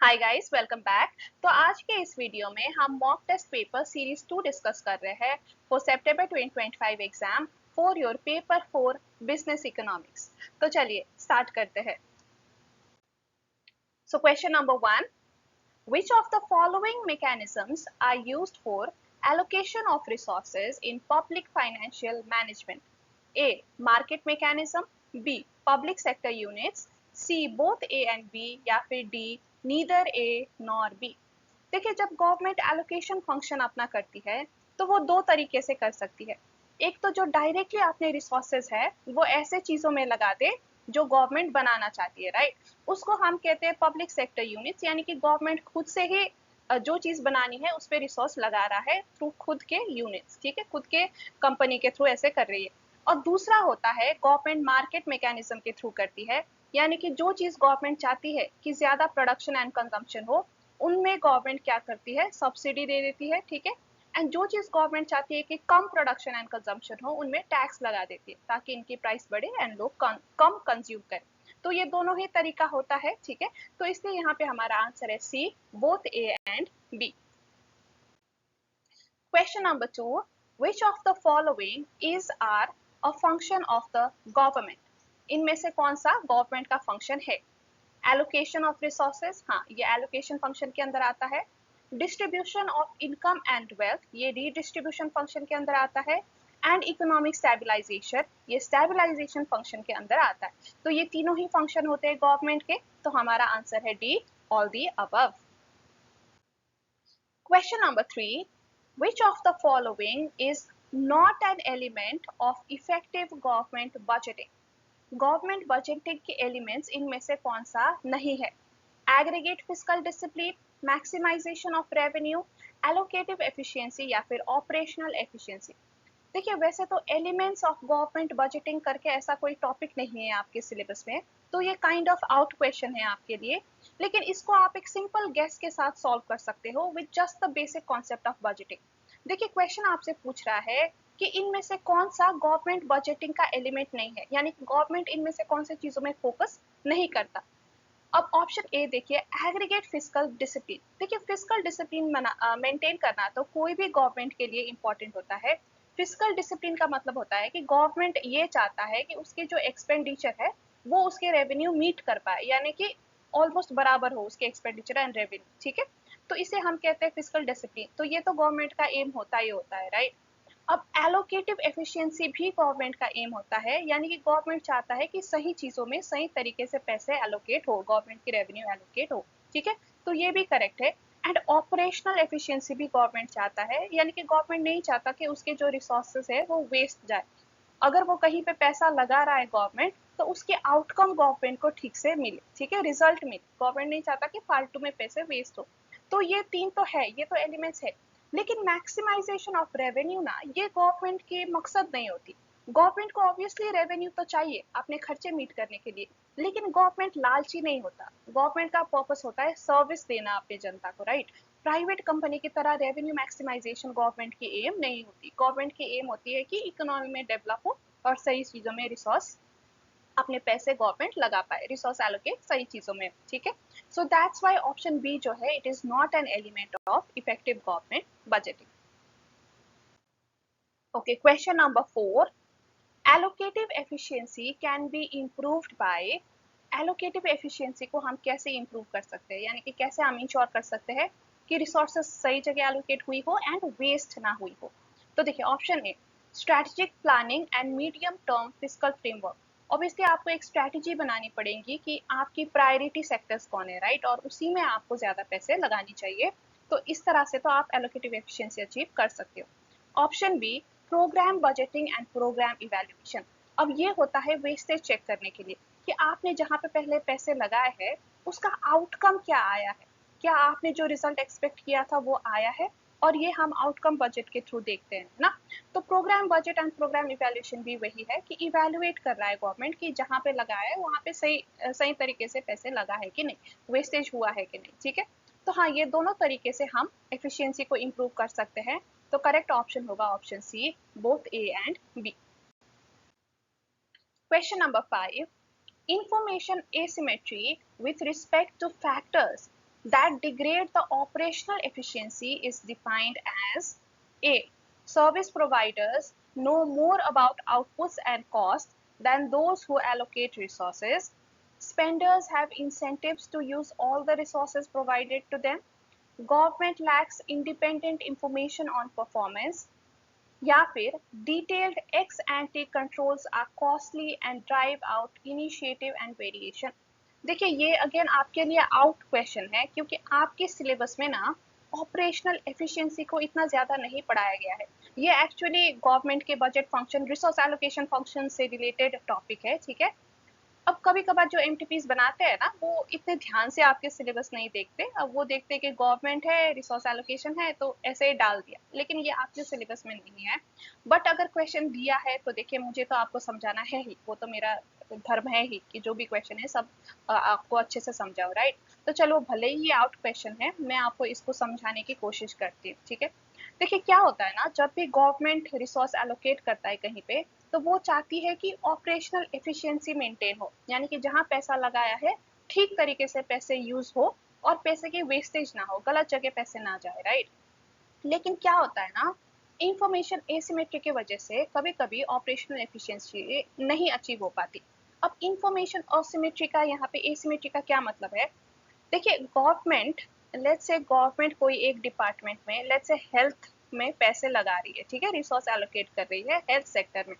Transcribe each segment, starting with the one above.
Hi guys, welcome back. तो आज के इस वीडियो में हम mock test paper series 2 discuss कर रहे हैं फॉर सितंबर 2025 exam for your paper 4 business economics. तो चलिए स्टार्ट करते हैं। So question number 1, which of the following mechanisms are used for allocation of resources in public financial management? A, market mechanism, B, public sector units, C, both A and B, या फिर D, neither A nor B। देखिए, जब government allocation function अपना करती है तो वो दो तरीके से कर सकती है। एक तो जो डायरेक्टली अपने रिसोर्सेज है वो ऐसे चीजों में लगा दे जो गवर्नमेंट बनाना चाहती है, राइट। उसको हम कहते हैं पब्लिक सेक्टर यूनिट्स, यानी कि गवर्नमेंट खुद से ही जो चीज बनानी है उस पर रिसोर्स लगा रहा है थ्रू खुद के यूनिट्स, ठीक है, खुद के कंपनी के थ्रू ऐसे कर रही है। और दूसरा होता है गवर्नमेंट मार्केट मैकेनिज्म के थ्रू करती है, यानी कि जो चीज गवर्नमेंट चाहती है कि ज्यादा प्रोडक्शन एंड कंजम्पशन हो उनमें गवर्नमेंट क्या करती है, सब्सिडी दे देती है, ठीक है। एंड जो चीज गवर्नमेंट चाहती है कि कम प्रोडक्शन एंड कंजम्पशन हो उनमें टैक्स लगा देती है ताकि इनकी प्राइस बढ़े एंड लोग कम कंज्यूम करें। तो ये दोनों ही तरीका होता है, ठीक है। तो इसलिए यहाँ पे हमारा आंसर है C, both A and B. Question number 2, which of the following is are a function of the government? इनमें से कौन सा गवर्नमेंट का फंक्शन है? एलोकेशन ऑफ रिसोर्सेज, हाँ ये एलोकेशन फंक्शन के अंदर आता है। Distribution of income and wealth, ये रीडिस्ट्रीब्यूशन फंक्शन के अंदर आता है। एंड इकोनॉमिक स्टेबलाइजेशन, ये स्टेबलाइजेशन फंक्शन के अंदर आता है। तो ये तीनों ही फंक्शन होते हैं गवर्नमेंट के, तो हमारा आंसर है D, all the above. Question number 3, which of the following is not an element of effective government budgeting? Government budgeting के एलिमेंट्स इनमें से कौन सा नहीं है? Aggregate fiscal discipline, maximisation of revenue, allocative efficiency या फिर ऑपरेशनल एफिशिएंसी। देखिए, वैसे तो एलिमेंट्स ऑफ गवर्नमेंट बजटिंग करके ऐसा कोई टॉपिक नहीं है आपके सिलेबस में, तो ये काइंड ऑफ आउट क्वेश्चन है आपके लिए। लेकिन इसको आप एक सिंपल गेस के साथ सॉल्व कर सकते हो with just the basic concept of budgeting. देखिए, क्वेश्चन आपसे पूछ रहा है कि इनमें से कौन सा गवर्नमेंट बजटिंग का एलिमेंट नहीं है, यानी गवर्नमेंट इनमें से कौन सी चीजों में फोकस नहीं करता। अब ऑप्शन ए देखिए, एग्रीगेट फिस्कल डिसिप्लिन। देखिए, फिस्कल डिसिप्लिन मेंटेन करना तो कोई भी गवर्नमेंट के लिए इंपॉर्टेंट होता है। फिस्कल डिसिप्लिन का मतलब होता है कि गवर्नमेंट ये चाहता है कि उसके जो एक्सपेंडिचर है वो उसके रेवेन्यू मीट कर पाए, यानी कि ऑलमोस्ट बराबर हो उसके एक्सपेंडिचर एंड रेवेन्यू, ठीक है। तो इसे हम कहते हैं फिस्कल डिसिप्लिन। तो ये तो गवर्नमेंट का एम होता ही होता है, राइट। अब एलोकेटिव एफिशिएंसी भी गवर्नमेंट का एम होता है, यानी कि गवर्नमेंट चाहता है कि सही चीजों में सही तरीके से पैसे एलोकेट हो, गवर्नमेंट की रेवेन्यू एलोकेट हो, ठीक है। तो ये भी करेक्ट है। एंड ऑपरेशनल एफिशिएंसी भी गवर्नमेंट चाहता है, यानी कि गवर्नमेंट नहीं चाहता कि उसके जो रिसोर्सेज है वो वेस्ट जाए। अगर वो कहीं पे पैसा लगा रहा है गवर्नमेंट, तो उसके आउटकम गवर्नमेंट को ठीक से मिले, ठीक है, रिजल्ट मिले। गवर्नमेंट नहीं चाहता कि फालतू में पैसे वेस्ट हो। तो ये तीन तो है, ये तो एलिमेंट्स है। लेकिन मैक्सिमाइजेशन ऑफ रेवेन्यू ना, ये गवर्नमेंट की मकसद नहीं होती। गवर्नमेंट को ऑब्वियसली रेवेन्यू तो चाहिए अपने खर्चे मीट करने के लिए, लेकिन गवर्नमेंट लालची नहीं होता। गवर्नमेंट का पर्पस होता है सर्विस देना अपनी जनता को, राइट। प्राइवेट कंपनी की तरह रेवेन्यू मैक्सिमाइजेशन गवर्नमेंट की एम नहीं होती। गवर्नमेंट की एम होती है कि इकोनॉमी में डेवलप हो और सही चीजों में रिसोर्स, अपने पैसे गवर्नमेंट लगा पाए, रिसोर्स एलोकेट सही चीजों में, ठीक है। So that's why option B जो है, it is not an element of effective government budgeting. Okay, question number 4, allocative efficiency can be improved by. Allocative efficiency को हम कैसे इम्प्रूव कर सकते हैं, यानी कि कैसे हम इंश्योर कर सकते हैं कि रिसोर्सेज सही जगह एलोकेट हुई हो एंड वेस्ट ना हुई हो। तो देखिए, option A, strategic planning and medium term fiscal framework. Obviously आपको एक स्ट्रेटेजी बनानी पड़ेगी कि आपकी प्रायोरिटी सेक्टर्स कौन है, राइट, और उसी में आपको ज्यादा पैसे लगानी चाहिए। तो इस तरह से तो आप एलोकेटिव एफिशिएंसी अचीव कर सकते हो। Option B, programme budgeting and programme evaluation. अब ये होता है वेस्टेज चेक करने के लिए कि आपने जहाँ पे पहले पैसे लगाए हैं उसका आउटकम क्या आया है, क्या आपने जो रिजल्ट एक्सपेक्ट किया था वो आया है, और ये हम आउटकम बजट के थ्रू देखते हैं ना। तो programme budget and programme evaluation भी वही है कि इवैल्यूएट कर रहा है गवर्नमेंट कि जहाँ पे लगाया है वहाँ पे सही तरीके से पैसे लगा है कि नहीं, वेस्टेज हुआ है कि नहीं, ठीक है। तो हाँ, ये दोनों तरीके से हम एफिशिएंसी को इम्प्रूव कर सकते हैं। तो करेक्ट ऑप्शन होगा option C, both A and B. Question number 5, information asymmetry with respect to factors that degrade the operational efficiency is defined as A. Service providers know more about outputs and costs than those who allocate resources. Spenders have incentives to use all the resources provided to them. Government lacks independent information on performance. या फिर detailed ex ante controls are costly and drive out initiative and variation. देखिए ये again आपके लिए out question है क्योंकि आपके syllabus में ना ऑपरेशनल एफिशिएंसी को इतना ज़्यादा नहीं पढ़ाया गया है। ये एक्चुअली गवर्नमेंट के budget function resource allocation function से रिलेटेड टॉपिक है, ठीक है। अब कभी-कभार जो एमटीपीज बनाते हैं ना वो इतने ध्यान से आपके सिलेबस नहीं देखते। अब वो देखते हैं कि गवर्नमेंट है, रिसोर्स एलोकेशन है तो ऐसे ही डाल दिया, लेकिन ये आपके सिलेबस में नहीं है। बट अगर क्वेश्चन दिया है तो देखिए मुझे तो आपको समझाना है ही, वो तो मेरा धर्म है ही कि जो भी क्वेश्चन है सब आपको अच्छे से समझाओ, राइट। तो चलो भले ही ये आउट क्वेश्चन है, मैं आपको इसको समझाने की कोशिश करती हूँ, ठीक है। देखिए क्या होता है ना, जब भी गवर्नमेंट रिसोर्स एलोकेट करता है कहीं पे तो वो चाहती है कि ऑपरेशनल एफिशिएंसी मेंटेन हो, यानी कि जहां पैसा लगाया है ठीक तरीके से पैसे यूज हो और पैसे की वेस्टेज ना हो, गलत जगह पैसे ना जाए, राइट। लेकिन क्या होता है ना, इंफॉर्मेशन एसिमेट्री की वजह से कभी कभी ऑपरेशनल एफिशिएंसी नहीं अचीव हो पाती। अब इंफॉर्मेशन असिमेट्री का यहाँ पे एसिमेट्री का क्या मतलब है, देखिए गवर्नमेंट, लेट्स से गवर्नमेंट कोई एक डिपार्टमेंट में लेट्स से हेल्थ में पैसे लगा रही है, ठीक है, रिसोर्स एलोकेट कर रही है हेल्थ सेक्टर में।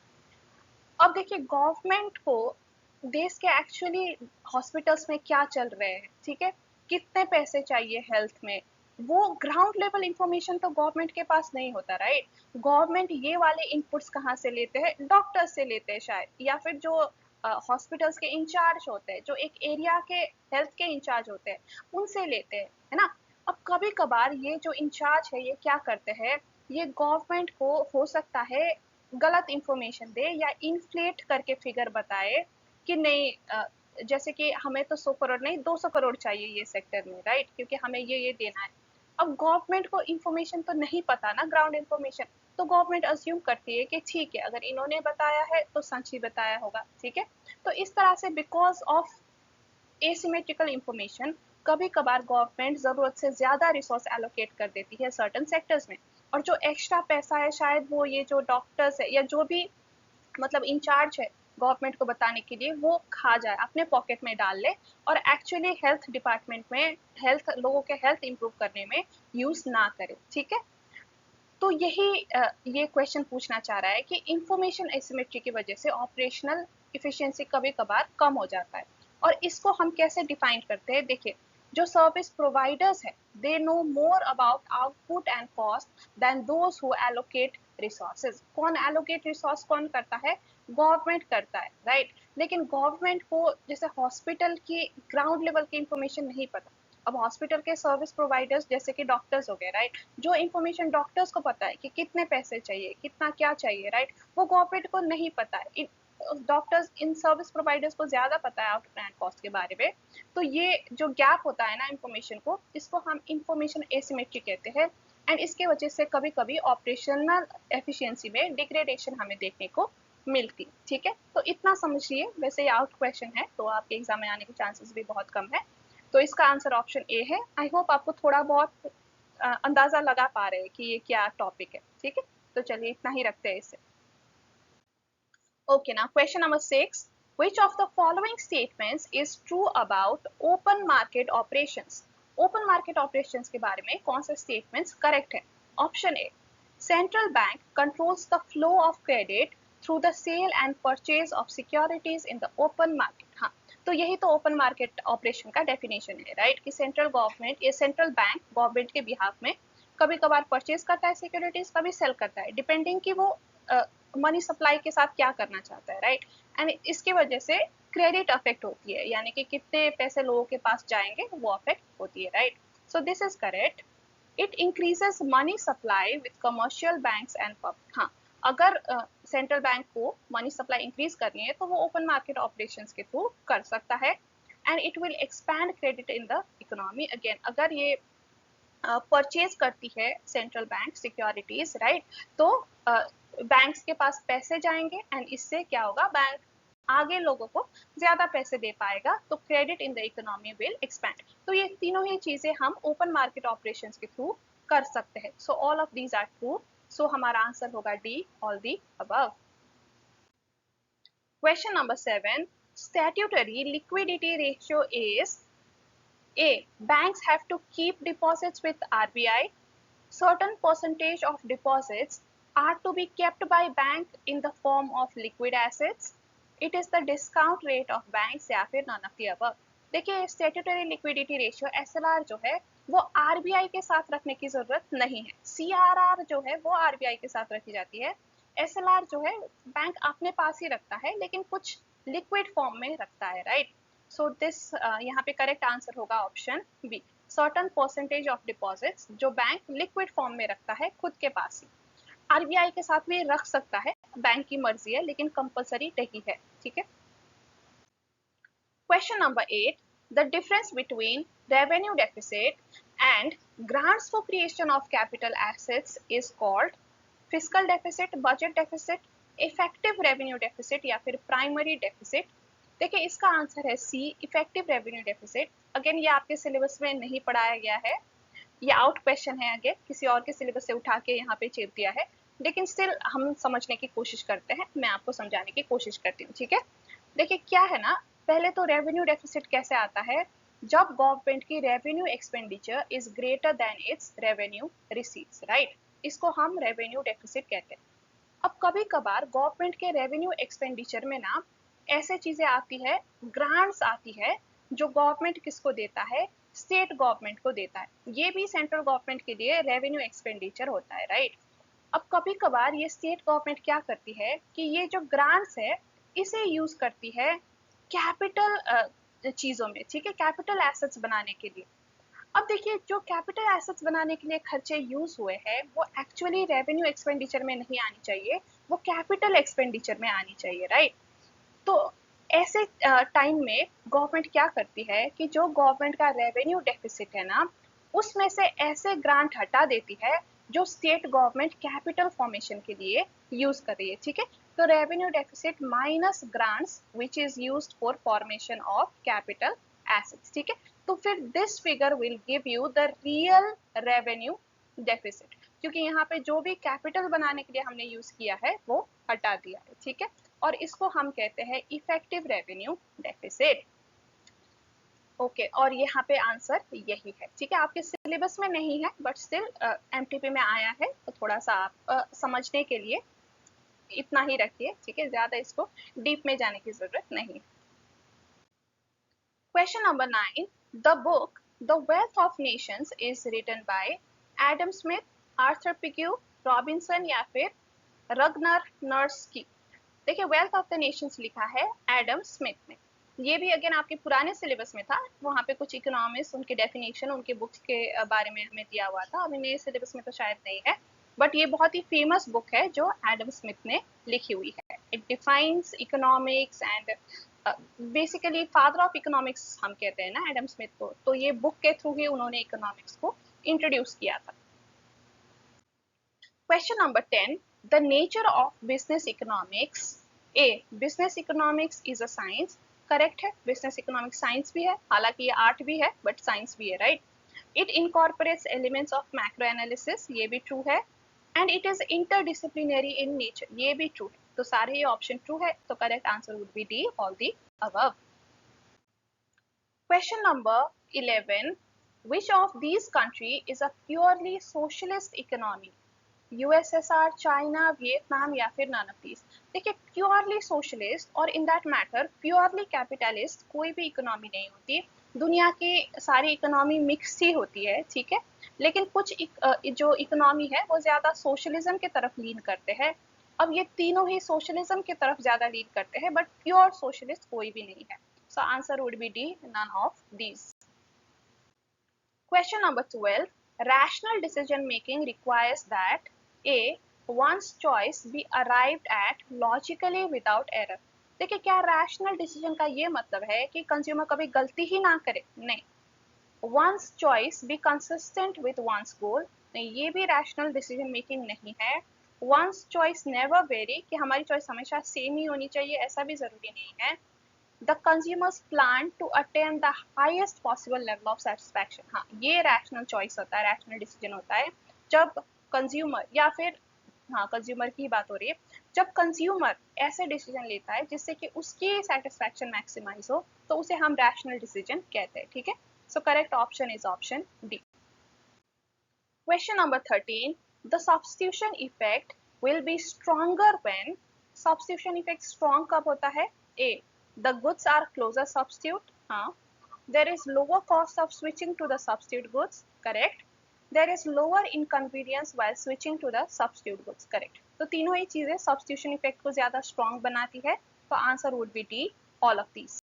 अब देखिए गवर्नमेंट को देश के एक्चुअली हॉस्पिटल्स में क्या चल रहे हैं, ठीक है, कितने पैसे चाहिए हेल्थ में, वो ग्राउंड लेवल इंफॉर्मेशन तो गवर्नमेंट के पास नहीं होता, राइट। गवर्नमेंट ये वाले इनपुट्स कहाँ से लेते हैं, डॉक्टर्स से लेते हैं शायद, या फिर जो हॉस्पिटल्स के इंचार्ज होते हैं, जो एक एरिया के हेल्थ के इंचार्ज होते हैं, उनसे लेते हैं, है ना। अब कभी कभार ये जो इंचार्ज है ये क्या करते हैं, ये गवर्नमेंट को हो सकता है गलत इंफॉर्मेशन दे या इन्फ्लेट करके फिगर बताए कि नहीं जैसे कि हमें तो 100 करोड़ नहीं 200 करोड़ चाहिए ये सेक्टर में, राइट, क्योंकि हमें ये देना है। अब गवर्नमेंट को इंफॉर्मेशन तो नहीं पता ना, ग्राउंड इंफॉर्मेशन, तो गवर्नमेंट अज्यूम करती है कि ठीक है अगर इन्होंने बताया है तो सच ही बताया होगा, ठीक है। तो इस तरह से बिकॉज ऑफ एसिमेट्रिकल इंफॉर्मेशन कभी कभार गवर्नमेंट जरूरत से ज्यादा रिसोर्स एलोकेट कर देती है सर्टन सेक्टर्स में, और जो एक्स्ट्रा पैसा है शायद वो ये जो डॉक्टर्स है या जो भी मतलब इंचार्ज है गवर्नमेंट को बताने के लिए वो खा जाए, अपने पॉकेट में डाल ले, और एक्चुअली हेल्थ डिपार्टमेंट में हेल्थ लोगों के हेल्थ इंप्रूव करने में यूज ना करे, ठीक है। तो यही ये क्वेश्चन पूछना चाह रहा है कि इंफॉर्मेशन एसिमेट्री की वजह से ऑपरेशनल इफिशिएंसी कभी कभार कम हो जाता है, और इसको हम कैसे डिफाइन करते हैं, देखिए जो सर्विस प्रोवाइडर्स है they know more about output and cost than those who allocate resources. कौन एलोकेट रिसोर्स कौन करता है, गवर्नमेंट करता है, राइट। लेकिन गवर्नमेंट को जैसे हॉस्पिटल की ग्राउंड लेवल की इंफॉर्मेशन नहीं पता। अब हॉस्पिटल के सर्विस प्रोवाइडर्स जैसे कि डॉक्टर्स हो गए, राइट, जो इन्फॉर्मेशन डॉक्टर्स को पता है कि कितने पैसे चाहिए, कितना क्या चाहिए, राइट, वो गवर्नमेंट को नहीं पता है। डॉक्टर्स इन सर्विस प्रोवाइडर्स को ज्यादा पता है आउट एंड कॉस्ट के बारे में। तो ये जो गैप होता है ना इंफॉर्मेशन को, इसको हम इंफॉर्मेशन एसिमेट्री कहते हैं, एंड इसके वजह से कभी कभी ऑपरेशनल एफिशिएंसी में डिग्रेडेशन हमें देखने को मिलती, ठीक है। तो इतना समझिए, वैसे ये आउट क्वेश्चन है तो आपके एग्जाम में आने के चांसेस भी बहुत कम है। तो इसका आंसर ऑप्शन ए है। आई होप आपको थोड़ा बहुत अंदाजा लगा पा रहे हैं कि ये क्या टॉपिक है, ठीक है। तो चलिए इतना ही रखते हैं इसे। Okay, now question number 6. Which of the following statements is true about open market operations? Open market operations के बारे में कौन से statements correct है? Option A. Central bank controls the flow of credit through the sale and purchase of securities in the open market. हाँ, तो यही तो open market operation का definition है, right? कि central government या central bank government के behalf में कभी कभार परचेज करता है सिक्योरिटीज, कभी सेल करता है, डिपेंडिंग कि वो मनी सप्लाई के साथ क्या करना चाहता है, राइट। एंड इसकी वजह से क्रेडिट अफेक्ट होती है, यानी कि कितने पैसे लोगों के पास जाएंगे वो अफेक्ट होती है, right. So this is correct. It increases money supply with commercial banks and public. हाँ, अगर सेंट्रल बैंक को मनी सप्लाई इंक्रीज करनी है तो वो ओपन मार्केट ऑपरेशंस के थ्रू कर सकता है, and it will expand credit in the economy. Again अगर ये परचेज करती है सेंट्रल बैंक सिक्योरिटीज, राइट, तो बैंक्स के पास पैसे जाएंगे एंड इससे क्या होगा, बैंक आगे लोगों को ज्यादा पैसे दे पाएगा, तो credit in the economy will expand. तो ये तीनों ही चीजें हम ओपन मार्केट ऑपरेशंस के थ्रू कर सकते हैं। So all of these are true. So हमारा आंसर होगा D, all the above. Question number 7. Statutory liquidity ratio is A. Banks have to keep deposits with RBI. Certain percentage of deposits are to be kept by bank in the form of liquid assets. It is the discount rate of banks या फिर none of the above। देखिए statutory liquidity ratio SLR जो है वो RBI के साथ रखने की जरूरत नहीं है। सीआरआर जो है वो आरबीआई के साथ रखी जाती है। एसएलआर जो है बैंक अपने पास ही रखता है लेकिन कुछ लिक्विड फॉर्म में रखता है, राइट। सो दिस यहाँ पे करेक्ट आंसर होगा option B, certain percentage of deposits जो बैंक लिक्विड फॉर्म में रखता है खुद के पास ही। आरबीआई के साथ भी रख सकता है, बैंक की मर्जी है, लेकिन कंपलसरी नहीं है, ठीक है। Question number 8, the difference between revenue deficit and grants for creation of capital assets is called fiscal deficit, budget deficit, effective revenue deficit या फिर प्राइमरी डेफिसिट। देखिए इसका आंसर है सी, इफेक्टिव रेवेन्यू डेफिसिट। अगेन ये आपके सिलेबस में नहीं पढ़ाया गया है, ये आउट क्वेश्चन है, अगेन किसी और के सिलेबस से उठा के यहाँ पे चेप दिया है, लेकिन स्टिल हम समझने की कोशिश करते हैं, मैं आपको समझाने की कोशिश करती हूँ, ठीक है। देखिए क्या है ना, पहले तो रेवेन्यू डेफिसिट कैसे आता है, जब गवर्नमेंट की revenue expenditure is greater then it's revenue receipts, right. इसको हम रेवेन्यू डेफिसिट कहते हैं। अब कभी कभार गवर्नमेंट के रेवेन्यू एक्सपेंडिचर में ना ऐसे चीजें आती है, ग्रांट्स आती है जो गवर्नमेंट किसको देता है, स्टेट गवर्नमेंट को देता है। ये भी सेंट्रल गवर्नमेंट के लिए रेवेन्यू एक्सपेंडिचर होता है, राइट। अब कभी कभार ये स्टेट गवर्नमेंट क्या करती है कि ये जो ग्रांट्स है इसे यूज करती है कैपिटल चीजों में, ठीक है, कैपिटल एसेट्स बनाने के लिए। अब देखिए जो कैपिटल एसेट्स बनाने के लिए खर्चे यूज हुए हैं वो एक्चुअली रेवेन्यू एक्सपेंडिचर में नहीं आनी चाहिए, वो कैपिटल एक्सपेंडिचर में आनी चाहिए, राइट। तो ऐसे टाइम में गवर्नमेंट क्या करती है कि जो गवर्नमेंट का रेवेन्यू डेफिसिट है ना उसमें से ऐसे ग्रांट हटा देती है जो स्टेट गवर्नमेंट कैपिटल फॉर्मेशन के लिए यूज कर रही है, ठीक है। तो revenue deficit minus grants which is used for formation of capital assets, ठीक है। तो फिर this figure will give you the real revenue deficit, क्योंकि यहाँ पे जो भी कैपिटल बनाने के लिए हमने यूज किया है वो हटा दिया है, ठीक है। और इसको हम कहते हैं इफेक्टिव रेवेन्यू डेफिसिट। ओके, और यहाँ पे आंसर यही है, ठीक है। आपके सिलेबस में नहीं है बट स्टिल एमटीपी में आया है, तो थोड़ा सा आप समझने के लिए इतना ही रखिए, ठीक है, ज्यादा इसको डीप में जाने की जरूरत नहीं। Question number 9, the book the wealth of nations is written by Adam Smith, Arthur Pigou, Robinson या फिर रगनर नर्स्की। देखिए वेल्थ ऑफ द नेशंस लिखा है एडम स्मिथ ने। ये भी अगेन आपके पुराने सिलेबस में था, वहाँ पे कुछ इकोनॉमिक्स उनके डेफिनेशन उनके बुक्स के बारे में हमें दिया हुआ था, अभी नए सिलेबस में तो शायद नहीं है, बट ये बहुत ही फेमस बुक है जो एडम स्मिथ ने लिखी हुई है। It defines economics and basically father of economics हम कहते हैं ना एडम स्मिथ को, तो ये बुक के थ्रू ही उन्होंने इकोनॉमिक्स को इंट्रोड्यूस किया था। Question number 10, the nature of business economics. A, business economics is a science. Correct है, business economics साइंस भी है, हालांकि ये आर्ट भी है बट साइंस भी है, right. It incorporates elements of macro analysis, ये भी ट्रू है। And it is interdisciplinary in nature, ये भी ट्रू है। तो सारे ये ऑप्शन ट्रू है, तो correct answer would be D, all the above. Question number 11, which of these country is a purely socialist economy? USSR, China, Vietnam या फिर नन ऑफ दीज। देखिए प्योरली सोशलिस्ट और in that matter purely capitalist कोई भी economy नहीं होती, दुनिया की सारी इकोनॉमी मिक्स ही होती है, ठीक है। लेकिन कुछ जो इकोनॉमी है वो ज्यादा सोशलिज्म की तरफ लीन करते हैं। अब ये तीनों ही सोशलिज्म की तरफ ज्यादा लीन करते हैं बट प्योर सोशलिस्ट कोई भी नहीं है। So answer would be D, none of these. Question number 12, rational decision making requires that A, one's choice be arrived at logically without error। देखिए क्या रैशनल डिसीजन का ये मतलब है कि कंज्यूमर कभी गलती ही ना करे, नहीं। one's choice be consistent with one's goal, नहीं, ये भी रैशनल डिसीजन मेकिंग नहीं है। वंस चॉइस नेवर वेरी, कि हमारी चॉइस हमेशा सेम ही होनी चाहिए, ऐसा भी जरूरी नहीं है। The consumers plan to attain the highest possible level of satisfaction, हाँ ये रैशनल चॉइस होता है, रैशनल डिसीजन होता है जब कंज्यूमर या फिर, हाँ कंज्यूमर की बात हो रही है, जब कंज्यूमर ऐसे डिसीजन लेता है जिससे कि उसकी सेटिस्फैक्शन मैक्सिमाइज हो, तो उसे हम रैशनल डिसीजन कहते हैं, ठीक है। So correct option is option D. Question number 13. The substitution effect will be stronger when, substitution effect strong कब होता है? A. The goods are closer substitute, हाँ. There is lower cost of switching to the substitute goods, correct. There is lower inconvenience while switching to the substitute goods, correct. तो तीनों ही चीजें substitution effect को ज्यादा strong बनाती है, तो answer would be D, all of these.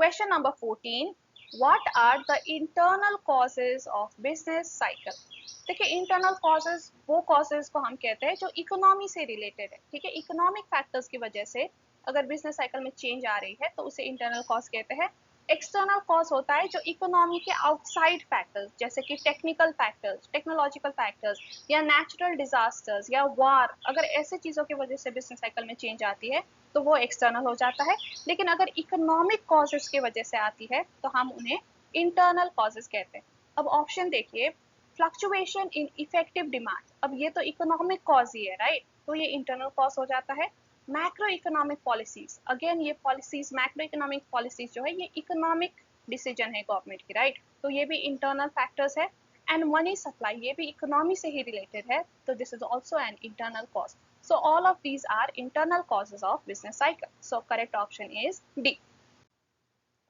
Question number 14. What are the internal causes of business cycle? देखिए इंटरनल कॉजेज वो कॉजेज को हम कहते हैं जो इकोनॉमी से रिलेटेड है, ठीक है। इकोनॉमिक फैक्टर्स की वजह से अगर बिजनेस साइकिल में चेंज आ रही है तो उसे इंटरनल कॉज कहते हैं। एक्सटर्नल कॉज होता है जो इकोनॉमी के आउटसाइड फैक्टर्स, जैसे कि टेक्निकल फैक्टर्स, टेक्नोलॉजिकल फैक्टर्स या नेचुरल डिजास्टर्स या वार, अगर ऐसे चीज़ों की वजह से बिजनेस साइकिल में चेंज आती है तो वो एक्सटर्नल हो जाता है। लेकिन अगर इकोनॉमिक कॉजेज की वजह से आती है तो हम उन्हें इंटरनल कॉजेज कहते हैं। अब ऑप्शन देखिए, फ्लक्चुएशन इन इफेक्टिव डिमांड, अब ये तो इकोनॉमिक कॉज ही है, राइट, तो ये इंटरनल कॉज हो जाता है। मैक्रो इकोनॉमिक पॉलिसीज, अगेन ये पॉलिसीज, मैक्रो इकोनॉमिक पॉलिसीज जो है ये इकोनॉमिक डिसीजन है गवर्नमेंट की, राइट, तो ये भी इंटरनल फैक्टर्स है। एंड मनी सप्लाई, ये भी इकोनॉमी से ही रिलेटेड है, तो this is also an internal cause. So all of these are internal causes of business cycle. So correct option is D.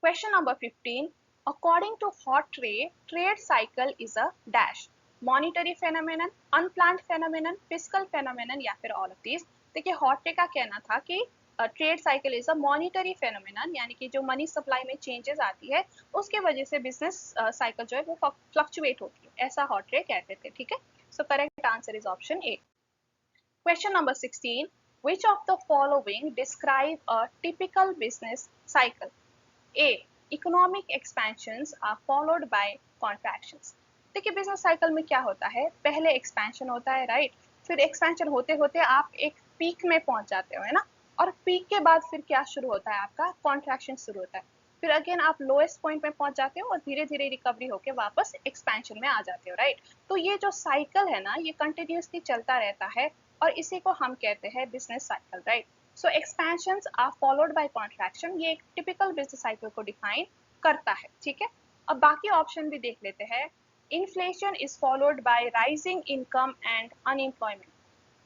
Question number 15. According to Hawtrey, trade cycle is a dash. Monetary phenomenon, unplanned phenomenon, fiscal phenomenon या फिर all of these. देखिए हॉट्रे का कहना था कि trade cycle is a monetary phenomenon, यानी कि जो मनी सप्लाई में चेंजेस आती है उसके वजह से बिजनेस साइकिल जो है वो फ्लक्चुएट होती है, ऐसा हॉट्रे कहते थे, ठीक है। So correct answer is option A. Question number 16. Which of the following describe a typical business cycle? A. Economic expansions are followed by contractions. देखिए बिजनेस साइकिल में क्या होता है, पहले एक्सपेंशन होता है, राइट, फिर एक्सपेंशन होते होते आप एक पीक में पहुंच जाते हो, है ना, और पीक के बाद फिर क्या शुरू होता है, आपका कॉन्ट्रैक्शन शुरू होता है, फिर अगेन आप लोएस्ट पॉइंट में पहुंच जाते हो और धीरे धीरे रिकवरी होकर वापस एक्सपेंशन में आ जाते हो, राइट। तो ये जो साइकिल है ना ये कंटिन्यूसली चलता रहता है और इसी को हम कहते हैं business cycle, right. So expansions are followed by contraction, ये एक टिपिकल बिजनेस साइकिल को डिफाइन करता है, ठीक है। अब बाकी ऑप्शन भी देख लेते हैं। Inflation is followed by rising income and unemployment.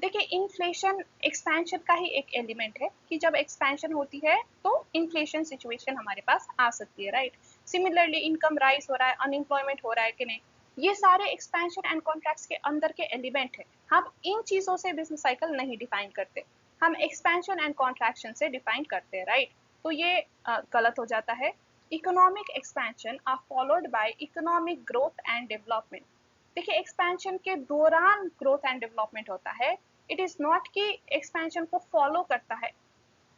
देखिए इन्फ्लेशन एक्सपेंशन का ही एक एलिमेंट है कि जब एक्सपेंशन होती है तो इन्फ्लेशन सिचुएशन हमारे पास आ सकती है, राइट। सिमिलरली इनकम राइज हो रहा है, अनएम्प्लॉयमेंट हो रहा है कि नहीं, ये सारे एक्सपेंशन एंड कॉन्ट्रैक्ट्स के अंदर के एलिमेंट है। हम इन चीजों से बिजनेस साइकिल नहीं डिफाइन करते, हम एक्सपेंशन एंड कॉन्ट्रैक्शन से डिफाइन करते हैं, राइट। तो ये गलत हो जाता है। Economic expansion are followed by economic growth and development. देखिए एक्सपेंशन के दौरान ग्रोथ एंड डेवलपमेंट होता है, इट इज नॉट कि एक्सपेंशन को फॉलो करता है।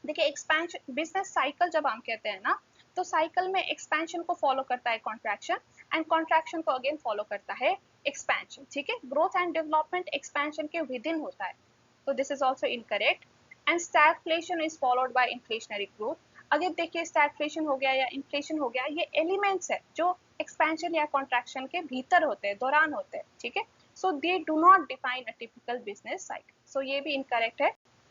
देखिए एक्सपेंशन बिजनेस साइकिल जब हम कहते हैं ना तो साइकिल में एक्सपेंशन को फॉलो करता है कॉन्ट्रैक्शन एंड कॉन्ट्रैक्शन को अगेन फॉलो करता है एक्सपेंशन, ठीक है। ग्रोथ एंड डेवलपमेंट एक्सपेंशन के विद इन होता है, तो this is also incorrect. And stagflation is followed by inflationary growth. अगर देखिए स्टैगफ्लेशन हो गया या इन्फ्लेशन हो गया, ये एलिमेंट्स है जो एक्सपेंशन या कॉन्ट्रैक्शन के भीतर होते हैं, दौरान होते हैं, ठीक है। So they do not define a typical business cycle, so ये भी इनकरेक्ट है।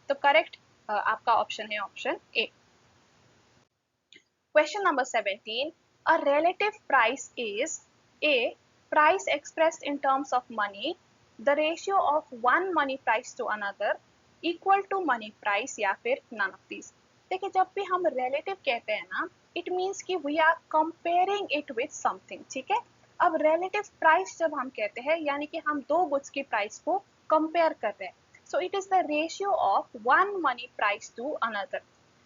तो करेक्ट आपका ऑप्शन है option A. Question number 17. A relative price is A. Price expressed in terms of money, the ratio of one money price to another, equal to money price या फिर none of these. देखिए जब भी हम relative कहते हैं ना, it means कि we are comparing it with something, ठीक है। अब relative price जब हम कहते हैं यानी कि हम दो goods की price को compare कर रहे हैं, so it is the ratio of one money price to another.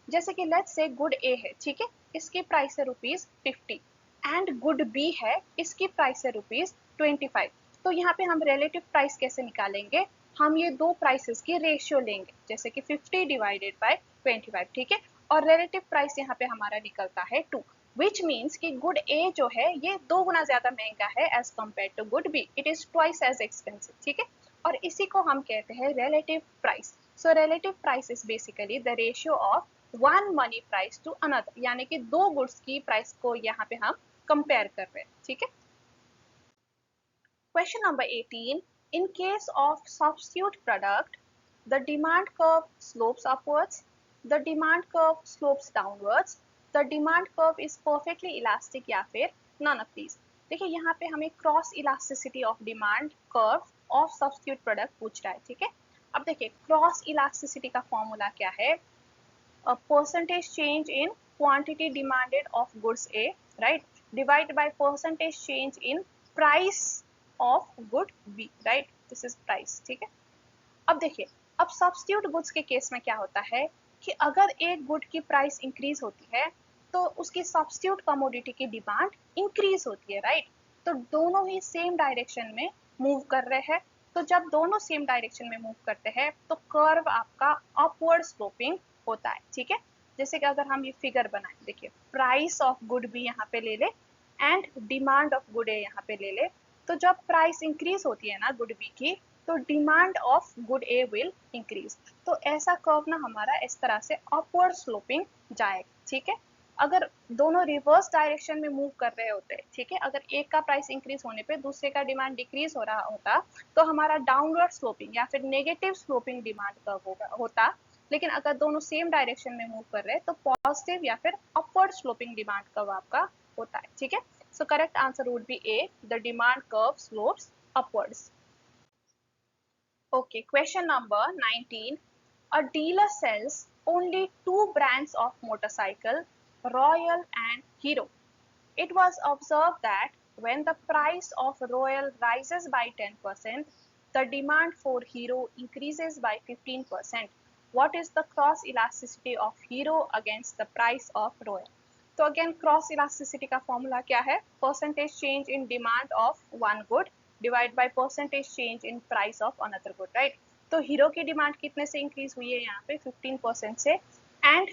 जैसे कि लेट्स से गुड ए है, ठीक है, इसकी प्राइस है ₹50 एंड गुड बी है, इसकी प्राइस है ₹25। तो यहाँ पे हम रिलेटिव प्राइस कैसे निकालेंगे, हम ये दो प्राइसेस की रेशियो लेंगे, जैसे कि 50 डिवाइडेड बाय 25, ठीक है, और रिलेटिव प्राइस यहाँ पे हमारा निकलता है 2, विच मीन्स कि गुड ए जो है ये 2 गुना ज्यादा महंगा है as compare to good B, it is twice as expensive, ठीक है। और इसी को हम कहते हैं relative price. So relative price is basically the ratio of one money price to another, यानी कि दो गुड्स की प्राइस को यहाँ पे हम कंपेयर कर रहे हैं, ठीक है। Question number 18. In case of substitute product, the demand curve slopes upwards, the demand curve slopes downwards, the demand curve is perfectly elastic या फिर none of these. देखिए यहाँ पे हमें cross elasticity of demand curve of substitute product पूछ रहा है, ठीक है। अब देखिए क्रॉस इलास्टिसिटी का फॉर्मूला क्या है, a percentage change in quantity demanded of goods A, right, divided by percentage change in price of good B, right, this is price, ठीक है। अब देखिए, अब सब्स्टिट्यूट गुड्स के केस में क्या होता है कि अगर एक गुड की प्राइस इंक्रीज होती है तो उसकी सब्स्टिट्यूट कमोडिटी की डिमांड इंक्रीज होती है, राइट। तो दोनों ही सेम डायरेक्शन में मूव कर रहे हैं, तो जब दोनों सेम डायरेक्शन में मूव करते हैं तो कर्व आपका अपवर्ड स्लोपिंग होता है, ठीक है। जैसे कि अगर हम ये फिगर बनाएं, देखिए प्राइस ऑफ गुड बी यहाँ पे ले ले एंड डिमांड ऑफ गुड ए यहाँ पे ले ले, तो जब प्राइस इंक्रीज होती है ना गुड बी की, तो demand of good A will increase. तो ऐसा कर्व ना हमारा इस तरह से अपवर्ड स्लोपिंग जाएगा, ठीक है। अगर दोनों रिवर्स डायरेक्शन में मूव कर रहे होते, ठीक है, अगर एक का प्राइस इंक्रीज होने पे दूसरे का डिमांड डिक्रीज हो रहा होता तो हमारा डाउनवर्ड स्लोपिंग या फिर नेगेटिव स्लोपिंग डिमांड कर्व होता। लेकिन अगर दोनों सेम डायरेक्शन में मूव कर रहे हैं तो पॉजिटिव या फिर अपवर्ड स्लोपिंग डिमांड कर्व आपका होता है, ठीक है। So correct answer would B A, the demand curve slopes upwards. Okay, question number 19. A dealer sells only two brands of motorcycle, Royal and Hero. It was observed that when the price of Royal rises by 10%, the demand for Hero increases by 15%. What is the cross elasticity of Hero against the price of Royal? तो again cross elasticity का formula क्या है, percentage change in demand of one good divide by percentage change in price of another good, right. तो hero की demand कितने से increase हुई है यहाँ पे 15% से, एंड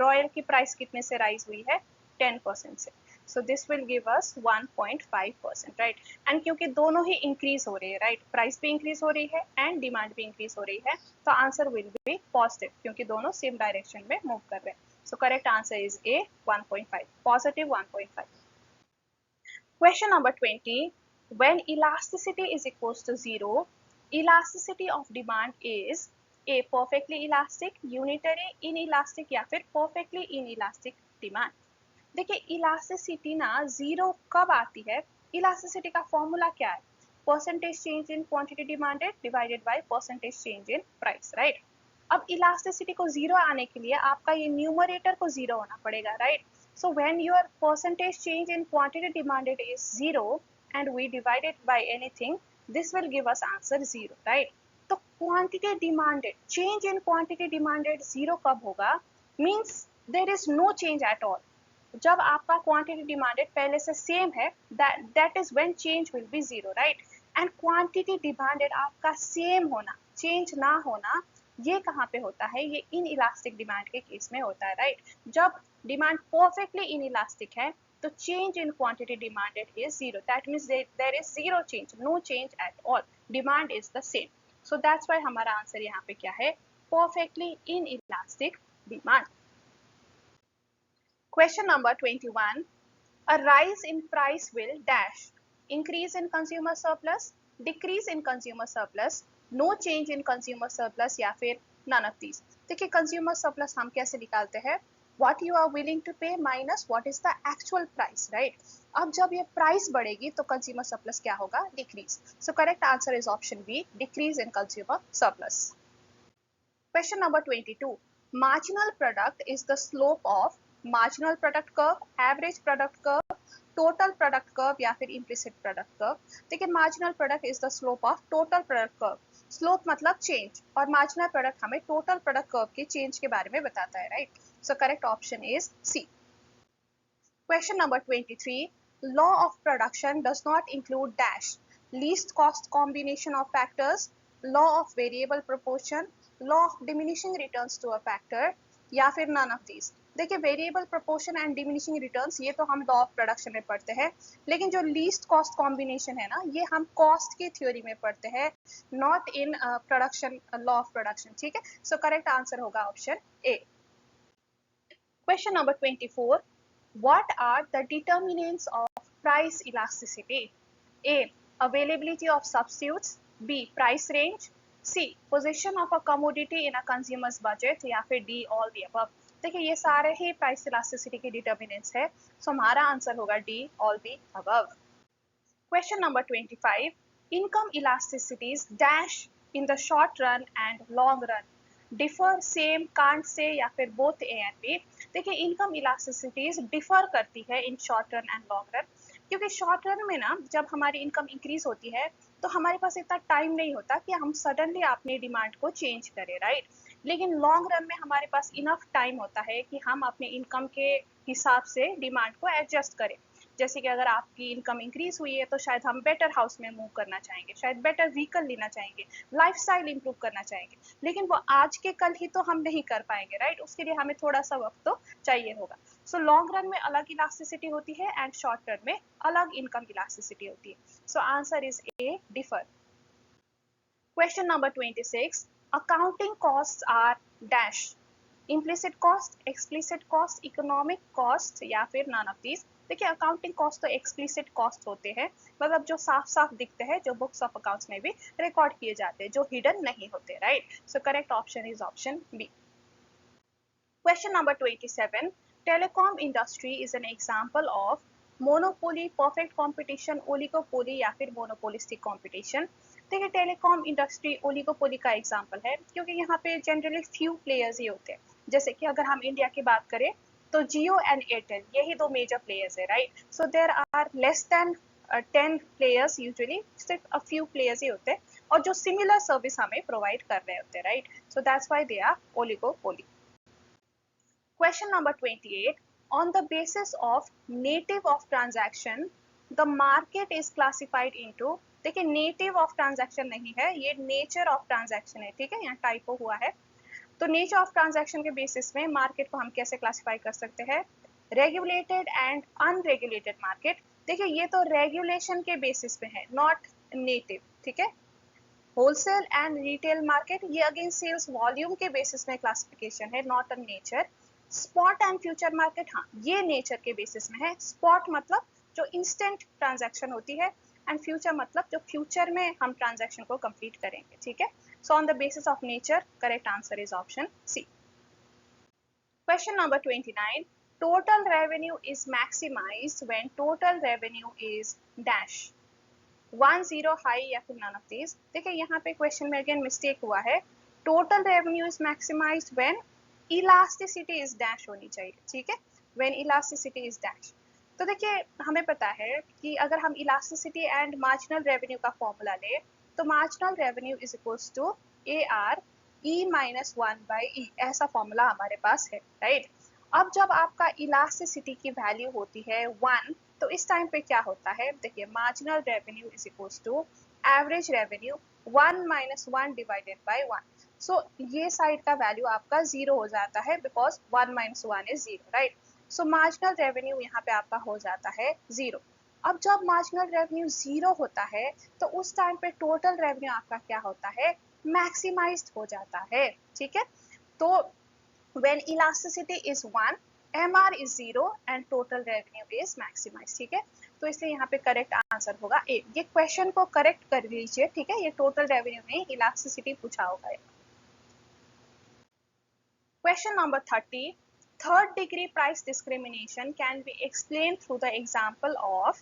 रॉयल की प्राइस कितने से राइज हुई है 10% से। सो this will give us 1.5%, right. And क्योंकि दोनों ही इंक्रीज हो रही है, राइट, प्राइस भी इंक्रीज हो रही है एंड डिमांड भी इंक्रीज हो रही है, तो आंसर विल बी पॉजिटिव क्योंकि दोनों सेम डायरेक्शन में मूव कर रहे हैं। So correct answer is A, 1.5, positive 1.5. Question number 20. When elasticity is equals to 0, elasticity of demand is A, perfectly elastic, unitary, inelastic या फिर perfectly inelastic demand. देखिए elasticity ना जीरो कब आती है, इलास्टिसिटी का फॉर्मूला क्या है, percentage change in quantity demanded divided by percentage change in price, right. अब इलास्टिसिटी को जीरो आने के लिए आपका ये न्यूमरेटर को जीरो होना पड़ेगा, right. So when your percentage change in quantity demanded is zero and we divide it by anything, this will give us answer zero, right. तो quantity demanded, change in quantity demanded zero कब होगा, means there is no change at all. जब आपका quantity demanded पहले से same है, that is when change will be zero, right. And quantity demanded आपका same होना, चेंज ना होना, ये कहाँ पे होता है, ये इन इलास्टिक डिमांड के केस में होता है, राइट। जब डिमांड परफेक्टली इन इलास्टिक है तो change in quantity demanded is zero, that means there is zero change, no change at all, demand is the same. So that's why हमारा answer यहाँ पे क्या है, perfectly inelastic demand. Question number 21. A rise in price will dash increase in consumer surplus, decrease in consumer surplus, no change in consumer surplus या फिर none of these. देखिए consumer surplus हम कैसे निकालते हैं, what you are willing to pay minus what is the actual price, right? अब जब ये प्राइस बढ़ेगी तो consumer surplus क्या होगा, decrease. So correct answer is option B, decrease in consumer surplus. Question number 22. Marginal product is the slope of marginal product curve, average product curve, total product curve या फिर implicit product curve. देखिए marginal product is the slope of total product curve. Slope मतलब change और marginal product हमें total product curve के change के बारे में बताता है, right? So correct option is C. Question number 23. Law of production does not include dash, least cost combination of factors, law of variable proportion, law of diminishing returns to a factor या फिर none of these. देखिए variable proportion and diminishing returns ये तो हम law of production में पढ़ते हैं, लेकिन जो लीस्ट कॉस्ट कॉम्बिनेशन है ना ये हम कॉस्ट की थ्योरी में पढ़ते हैं, not in production law of production, ठीक है। सो करेक्ट आंसर होगा option A. Question number 24, what are the determinants of price elasticity? A, availability of substitutes, B, price range, C, position of a commodity in a consumer's budget, या फिर D, all the above। देखिए ये सारे ही price elasticity के determinants है, सो हमारा आंसर होगा D, all the above. Question number 25, income इलास्टिसिटीज dash in the short run and long run differ, same, can't say, या फिर बोथ ए एंड बी। देखिए इनकम इलास्टिसिटीज डिफर करती है in short run and long run, क्योंकि short run में ना जब हमारी इनकम इंक्रीज होती है तो हमारे पास इतना टाइम नहीं होता कि हम सडनली अपनी डिमांड को चेंज करें, राइट। लेकिन लॉन्ग रन में हमारे पास इनफ टाइम होता है कि हम अपने इनकम के हिसाब से डिमांड को एडजस्ट करें। जैसे कि अगर आपकी इनकम इंक्रीज हुई है तो शायद हम बेटर हाउस में मूव करना चाहेंगे, शायद बेटर व्हीकल लेना चाहेंगे, लाइफस्टाइल इंप्रूव करना चाहेंगे, लेकिन वो आज के कल ही तो हम नहीं कर पाएंगे, राइट। उसके लिए हमें थोड़ा सा वक्त तो चाहिए होगा। सो लॉन्ग रन में अलग इलास्टिसिटी होती है एंड शॉर्ट रन में अलग इनकम इलास्टिसिटी होती है। So answer is A, differ. Question number 26, accounting costs are dash, implicit cost, explicit cost, economic cost, या फिर नन ऑफ दीज। देखिए अकाउंटिंग कॉस्ट तो एक्सप्लिसिट कॉस्ट होते हैं, मतलब जो साफ साफ दिखते हैं, जो बुक्स ऑफ अकाउंट्स में भी रिकॉर्ड किए जाते हैं, जो हिडन नहीं होते, right. So correct option is option B. Question number 27, telecom industry is an example of monopoly, perfect competition, oligopoly, या फिर मोनोपोलिस्टिक कंपटीशन। देखिए टेलीकॉम इंडस्ट्री ओलिगोपोली का एग्जांपल है, क्योंकि यहाँ पे जनरली फ्यू प्लेयर्स ही होते हैं। जैसे कि अगर हम इंडिया की बात करें तो जियो एंड एयरटेल यही दो मेजर प्लेयर्स है, right. So there are less than 10 players, usually सिर्फ अ फ्यू प्लेयर्स ही होते हैं और जो सिमिलर सर्विस हमें प्रोवाइड कर रहे होते हैं, right. So that's why they are oligopoly. Question number 28, on the basis of native of transaction the market is classified into, देखिए नेटिव ऑफ ट्रांजैक्शन नहीं है, ये नेचर ऑफ ट्रांजैक्शन है, ठीक है, यहाँ टाइपो हुआ है। तो नेचर ऑफ ट्रांजैक्शन के बेसिस में मार्केट को हम कैसे क्लासिफाई कर सकते हैं, रेगुलेटेड एंड अनरेगुलेटेड मार्केट। देखिए ये तो रेगुलेशन के बेसिस पे है, नॉट नेटिव, ठीक है। होलसेल एंड रिटेल मार्केट ये अगेन सेल्स वॉल्यूम के बेसिस में क्लासिफिकेशन है, not a nature. Spot and future market, हाँ ये नेचर के बेसिस में है। स्पॉट मतलब जो इंस्टेंट ट्रांजैक्शन होती है एंड फ्यूचर मतलब जो फ्यूचर में हम ट्रांजैक्शन को कंप्लीट करेंगे, ठीक है। So on the basis of nature correct answer is option C. Question number 29, total revenue is maximized when total revenue is dash, 1 0 high, या फिर नन ऑफ दीज। देखिए यहाँ पे क्वेश्चन में अगेन मिस्टेक हुआ है, total revenue is maximized when elasticity is dash होनी चाहिए, ठीक है, व्हेन इलास्टिसिटी इज डैश। तो देखिए हमें पता है कि अगर हम इलास्टिसिटी एंड मार्जिनल रेवेन्यू का फॉर्मूला ले तो marginal revenue is equals to A R E minus 1/e, ऐसा फॉर्मूला हमारे पास है, राइट। अब जब आपका इलास्टिसिटी की वैल्यू होती है 1, तो इस टाइम पे क्या होता है, देखिए marginal revenue is equals to average revenue 1 minus 1 divided by 1। सो ये साइड का वैल्यू आपका 0 हो जाता है because 1 minus 1 is 0, right. So marginal revenue यहाँ पे आपका हो जाता है 0। अब जब मार्जिनल रेवेन्यू 0 होता है तो उस टाइम पे टोटल रेवेन्यू आपका क्या होता है, मैक्सिमाइज्ड हो जाता है, ठीक है। तो when elasticity is 1, MR is 0 and total revenue is maximized, ठीक है। तो इसलिए यहाँ पे करेक्ट आंसर होगा ए। ये क्वेश्चन को करेक्ट कर लीजिए, ठीक है, ये टोटल रेवेन्यू में इलास्टिसिटी पूछा होगा। Question number 30, third degree price discrimination can be explained through the example of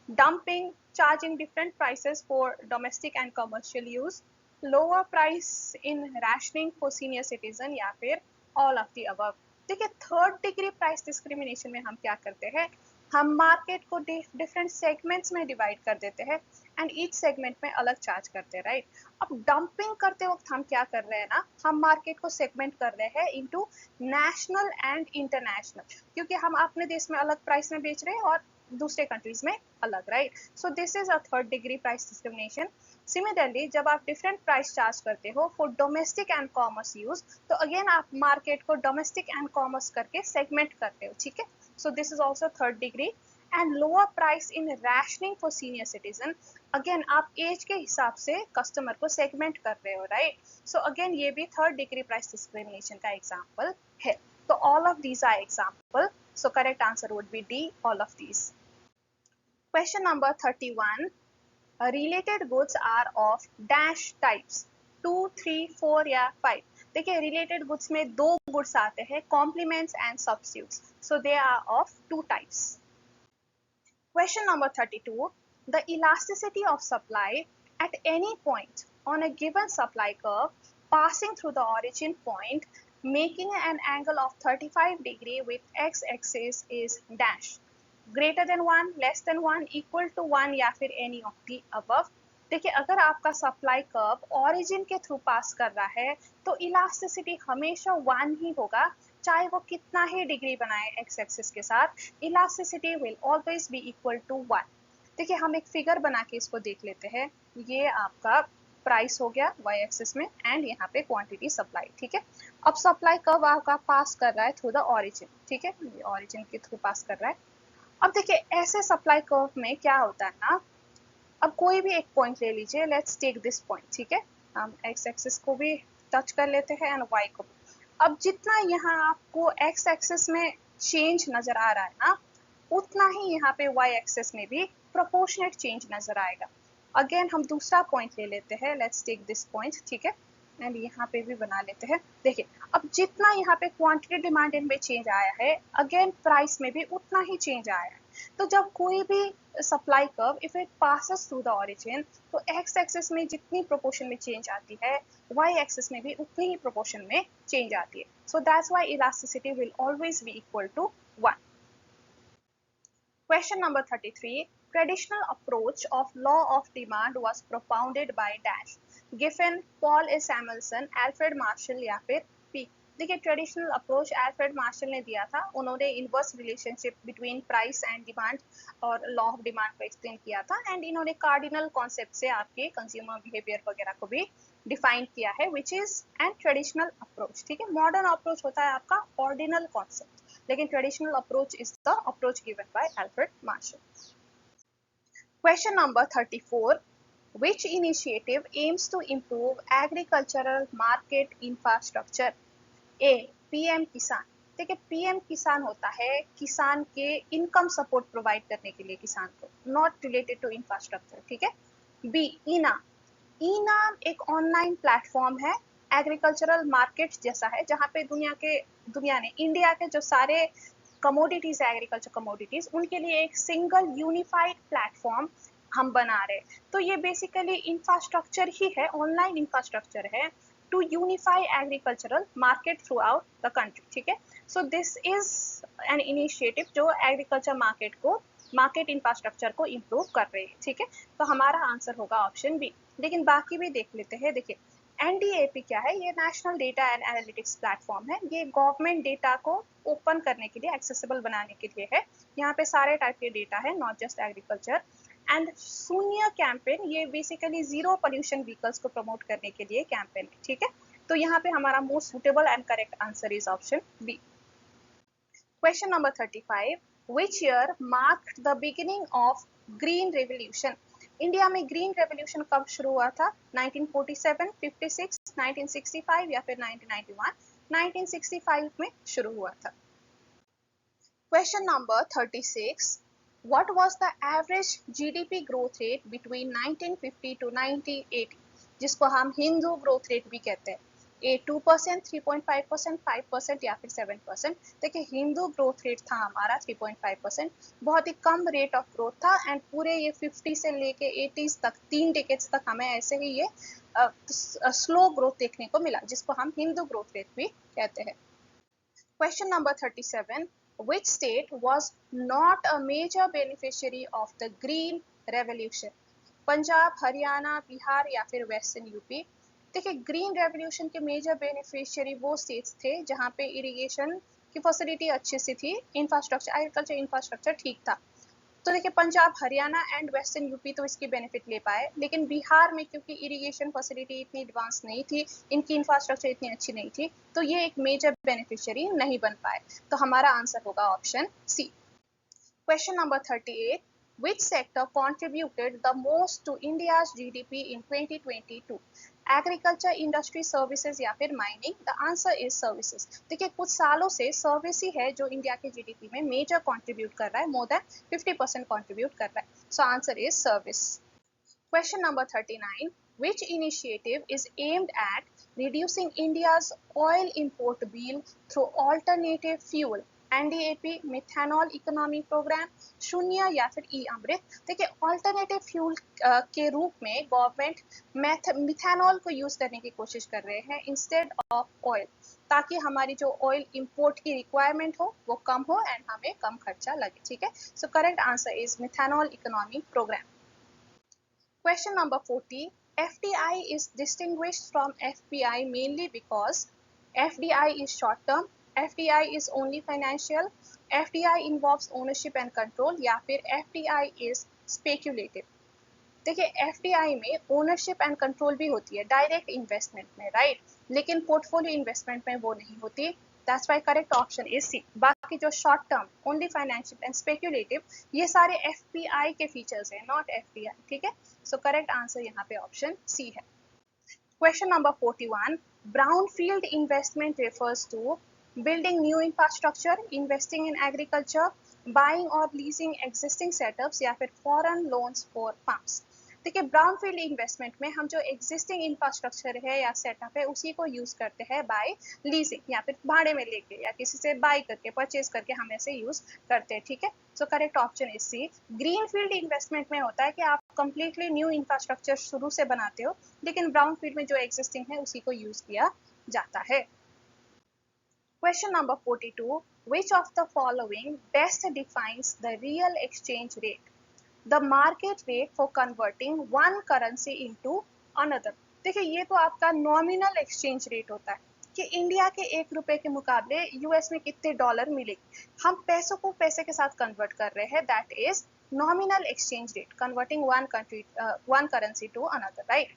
dumping, charging different prices for domestic and commercial use, lower price in rationing for senior citizen, या फिर all of the above। देखिए third degree price discrimination में हम क्या करते हैं, हम market को डिफरेंट सेगमेंट्स में डिवाइड कर देते हैं एंड ईच सेगमेंट में अलग चार्ज करते हैं, राइट। अब डंपिंग करते वक्त हम क्या कर रहे हैं ना, हम मार्केट को सेगमेंट कर रहे हैं इनटू नेशनल एंड इंटरनेशनल, क्योंकि हम अपने देश में अलग प्राइस में बेच रहे हैं और दूसरे कंट्रीज में अलग, right? So this is a third degree price discrimination. Similarly जब आप डिफरेंट प्राइस चार्ज करते हो for domestic and commerce use, तो अगेन आप मार्केट को डोमेस्टिक एंड कॉमर्स करके सेगमेंट करते हो, ठीक है? So this is also third degree. And lower price in rationing for senior citizen, again आप एज के हिसाब से कस्टमर को सेगमेंट कर रहे हो, राइट? सो अगेन ये भी थर्ड डिग्री प्राइस डिस्क्रिमिनेशन का एग्जाम्पल है। तो all of these are example. So correct answer would be D, all of these. Question number 31. Related goods are of dash types 2, 3, 4 या 5. देखिए related goods में दो goods आते हैं, complements and substitutes. So they are of two types. Question number 32. The elasticity of supply at any point on a given supply curve passing through the origin point making an angle of 35 degree with x-axis is dash. Greater than 1, less than 1, equal to 1 या फिर any of the above. देखिए अगर आपका supply curve origin के through pass कर रहा है तो इलास्टिसिटी हमेशा 1 ही होगा, चाहे वो कितना ही डिग्री बनाए एक्स एक्सिस के साथ, elasticity will always be equal to 1। देखिए हम एक फिगर बना के इसको देख लेते हैं। ये आपका प्राइस हो गया वाई एक्सिस में एंड यहाँ पे क्वांटिटी सप्लाई, ठीक है? अब सप्लाई कर्व आपका पास कर रहा है थ्रू द ओरिजिन, ठीक है? ये ओरिजिन के थ्रू पास कर रहा है। अब देखिए ऐसे सप्लाई कर्व में क्या होता है ना, अब कोई भी एक पॉइंट ले लीजिए, लेट्स टेक दिस पॉइंट, ठीक है? हम एक्स एक्सिस को भी टच कर लेते हैं एंड वाई को भी। अब जितना यहाँ आपको एक्स एक्सिस में चेंज नजर आ रहा है ना, उतना ही यहाँ पे वाई एक्सिस में भी प्रोपोर्शनेट चेंज नजर आएगा। अगेन हम दूसरा पॉइंट ले लेते हैं, लेट्स टेक दिस पॉइंट, ठीक है? एंड यहाँ पे भी बना लेते हैं। देखिए अब जितना यहाँ पे क्वांटिटी डिमांड में चेंज आया है, अगेन प्राइस में भी उतना ही चेंज आया है। तो जब कोई भी supply curve if it passes through the origin, तो एक्स एक्सिस में जितनी प्रोपोर्शन में चेंज आती है, वाई एक्सिस में भी उतनी ही प्रोपोर्शन में चेंज आती है। So that's why elasticity will always be equal to 1. Question number 33. Traditional approach of law of demand was propounded by dash. Giffen, Paul A. Samuelson, Alfred Marshall या फिर P. देखिए traditional approach Alfred Marshall ने दिया था। उन्होंने inverse relationship between price and demand और law of demand को explain किया था एंड इन्होंने कार्डिनल कॉन्सेप्ट से आपके कंज्यूमर बिहेवियर वगैरह को भी डिफाइन किया है, which is N traditional approach, ठीक है? मॉडर्न अप्रोच होता है आपका ऑर्डिनल कॉन्सेप्ट, लेकिन traditional approach is the approach given by Alfred Marshall. Question number 34. Which initiative aims to improve agricultural market infrastructure? A. PM किसान. देखिए पीएम किसान होता है किसान के इनकम सपोर्ट प्रोवाइड करने के लिए किसान को, नॉट रिलेटेड टू इंफ्रास्ट्रक्चर, ठीक है? बी. ईना. ईना एक ऑनलाइन प्लेटफॉर्म है, एग्रीकल्चरल मार्केट जैसा है, जहाँ पे दुनिया ने इंडिया के जो सारे कमोडिटीज है, एग्रीकल्चर कमोडिटीज, उनके लिए एक सिंगल यूनिफाइड प्लेटफॉर्म हम बना रहे। तो ये बेसिकली इंफ्रास्ट्रक्चर ही है, ऑनलाइन इंफ्रास्ट्रक्चर है to unify agricultural market throughout the country, ठीक है? So this is an initiative जो एग्रीकल्चर मार्केट इंफ्रास्ट्रक्चर को इम्प्रूव कर रही है, ठीक है? तो हमारा आंसर होगा ऑप्शन बी। लेकिन बाकी भी देख लेते हैं। देखिए एनडीएपी क्या है? ये national data and analytics platform है। ये गवर्नमेंट डेटा को ओपन करने के लिए, एक्सेसिबल बनाने के लिए है। यहाँ पे सारे टाइप के डेटा है, नॉट जस्ट एग्रीकल्चर। एंड शून्य कैंपेन, ये बेसिकली जीरो पोल्यूशन व्हीकल्स को प्रमोट करने के लिए कैंपेन है, ठीक है? तो यहाँ पे हमारा most suitable and correct answer is option B. Question number 35. Which year marked the beginning of Green Revolution? India में ग्रीन रेवोल्यूशन कब शुरू हुआ था? 1947, 56, 1965 या फिर 1991? 1965 में शुरू हुआ था. Question number 36. What was the average GDP growth rate between 1950 to 1980? जिसको हम हिंदू ग्रोथ रेट भी कहते हैं. ए 2%, 3.5%, 5% या फिर 7%. देखिए हिंदू ग्रोथ रेट था हमारा 3.5%, बहुत ही कम रेट ऑफ ग्रोथ था एंड पूरे ये 50 से लेके 80s तक 3 डेकेड्स तक हमें ऐसे ही ये स्लो ग्रोथ देखने को मिला, जिसको हम हिंदू ग्रोथ रेट भी कहते हैं. Question number 37. Which state was not a major beneficiary of the Green Revolution? Punjab, Haryana, Bihar या फिर वेस्टर्न यूपी? देखिए ग्रीन रेवोल्यूशन के मेजर बेनिफिशियरी वो स्टेट्स थे जहाँ पे इरिगेशन की फैसिलिटी अच्छी सी थी, इंफ्रास्ट्रक्चर, एग्रीकल्चर इंफ्रास्ट्रक्चर ठीक था. तो देखिए Punjab, Haryana and western UP तो इसकी बेनिफिट ले पाए, लेकिन बिहार में क्योंकि इरिगेशन फैसिलिटी इतनी एडवांस नहीं थी, इनकी इंफ्रास्ट्रक्चर इतनी अच्छी नहीं थी, तो ये एक मेजर बेनिफिशियरी नहीं बन पाए। तो हमारा आंसर होगा option C. Question number 38. Which sector contributed the most to India's GDP in 2022? Agriculture, industry, services या फिर mining? The answer is services. देखिए कुछ सालों से सर्विस ही है जो इंडिया के जीडीपी में मेजर कंट्रीब्यूट कर रहा है, मोर देन 50% कंट्रीब्यूट कर रहा है। So answer is service. Question number 39. Which initiative is aimed at reducing India's oil import bill through alternative fuel? NDAP, methanol economy programme, शून्य या फिर ई अमृत? देखिए ऑल्टरनेटिव फ्यूल के रूप में गवर्नमेंट मिथेनॉल को यूज करने की कोशिश कर रहे हैं इंस्टेड ऑफ ऑयल, ताकि हमारी जो ऑयल इंपोर्ट की रिक्वायरमेंट हो वो कम हो एंड हमें कम खर्चा लगे। ठीक है, so correct answer is methanol economy program. Question number 40. FDI is distinguished from FPI mainly because FDI is short term, FDI is only financial, FDI involves ownership and control या फिर FDI is speculative। देखिए FDI में ownership and control भी होती है direct investment में, right, लेकिन portfolio investment में वो नहीं होती। That's why correct option is C. बाकी जो short term, only financial and speculative, ये सारे एफपीआई के फीचर्स हैं, नॉट एफडीआई। ठीक है, सो करेक्ट आंसर यहाँ पे ऑप्शन सी है। Question number 41. Brownfield investment refers to building new infrastructure, investing in agriculture, buying or leasing existing setups या फिर foreign loans for farms। देखिए ब्राउनफील्ड इन्वेस्टमेंट में हम जो एग्जिस्टिंग इंफ्रास्ट्रक्चर है या सेटअप है उसी को यूज करते हैं बाय लीजिंग या फिर भाड़े में लेके या किसी से बाय करके परचेज करके हम ऐसे यूज करते हैं। ठीक है, so correct option is C. Greenfield investment में होता है कि आप कंप्लीटली न्यू इंफ्रास्ट्रक्चर शुरू से बनाते हो, लेकिन ब्राउन फील्ड में जो एग्जिस्टिंग है उसी को यूज किया जाता है। Question number 42. Which of the following best defines the real exchange rate? The market rate for converting one currency into another। देखिए ये तो आपका नॉमिनल एक्सचेंज रेट होता है कि इंडिया के 1 रुपए के मुकाबले यूएस में कितने डॉलर मिलेंगे, हम पैसों को पैसे के साथ कन्वर्ट कर रहे हैं, that is nominal exchange rate, converting one currency to another, right.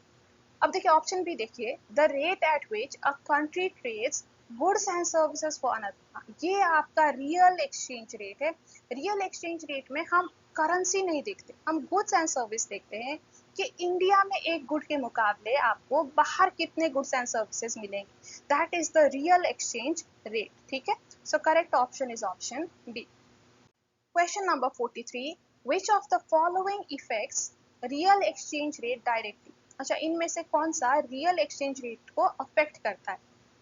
अब देखिए ऑप्शन भी देखिए, the rate at which a country trades goods and services for another, ये आपका रियल एक्सचेंज रेट है। रियल एक्सचेंज रेट में हम करेंसी नहीं देखते, हम गुड्स एंड सर्विस देखते हैं कि इंडिया में एक गुड के मुकाबले आपको बाहर कितने गुड्स एंड सर्विसेज मिलेंगे, that is the real exchange rate. ठीक है, so correct option is option B. Question number 43. Which of the following effects real exchange rate directly? अच्छा, इनमें से कौन सा रियल एक्सचेंज रेट को अफेक्ट करता है?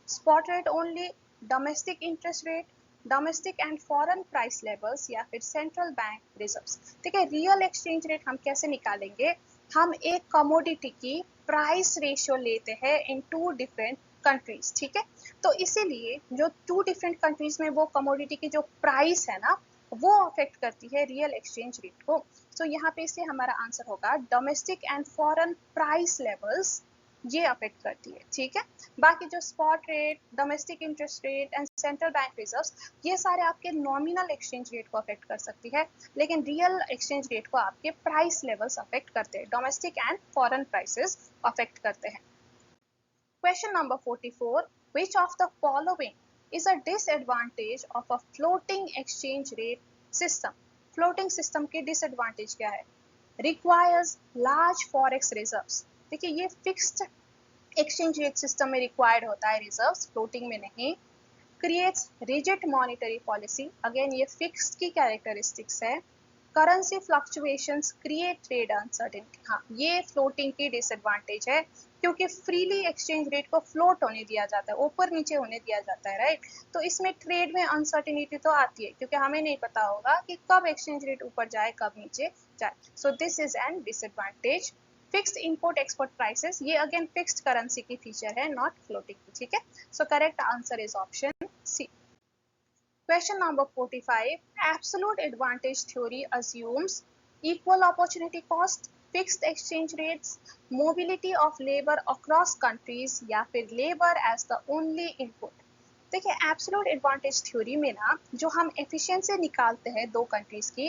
Spot rate only, domestic interest rate, domestic and foreign price levels या फिर सेंट्रल बैंक रिजर्व्स? ठीक है, रियल एक्सचेंज रेट हम कैसे निकालेंगे? हम एक कमोडिटी की प्राइस रेशियो लेते हैं इन टू डिफरेंट कंट्रीज। ठीक है, तो इसीलिए जो टू डिफरेंट कंट्रीज में वो कमोडिटी की जो प्राइस है ना, वो अफेक्ट करती है रियल एक्सचेंज रेट को। तो यहाँ पे इसलिए हमारा आंसर होगा domestic and foreign price levels, ये अफेक्ट करती है। ठीक है, बाकी जो spot rate, domestic interest rate and central bank reserves, ये सारे आपके नॉमिनल एक्सचेंज रेट को अफेक्ट कर सकती है, लेकिन रियल एक्सचेंज रेट को आपके प्राइस लेवल्स अफेक्ट करते हैं, domestic and foreign prices affect करते हैं। Question number 44. Which of the following is a disadvantage of a floating exchange rate system? Floating system की disadvantage क्या है? Requires large forex reserves। देखिए ये fixed exchange rate system में required होता है reserves, floating में नहीं। Creates rigid monetary policy, again ये fixed की characteristics है। Currency fluctuations create trade uncertainty, हाँ ये फ्लोटिंग की डिसएडवांटेज है, क्योंकि फ्रीली एक्सचेंज रेट को फ्लोट होने दिया जाता है, ऊपर नीचे होने दिया जाता है, राइट। तो इसमें ट्रेड में अनसर्टेनिटी तो आती है, क्योंकि हमें नहीं पता होगा कि कब एक्सचेंज रेट ऊपर जाए कब नीचे जाए। So this is an disadvantage. Fixed import export prices, ये अगेन फिक्स्ड करेंसी की फीचर है, नॉट फ्लोटिंग की। ठीक है, so correct answer is option C. Question number 45. Absolute advantage theory assumes equal opportunity cost, fixed exchange rates, mobility of labor across countries या फिर labor as the only input। देखिए absolute advantage theory में ना जो हम efficiency निकालते हैं दो कंट्रीज की,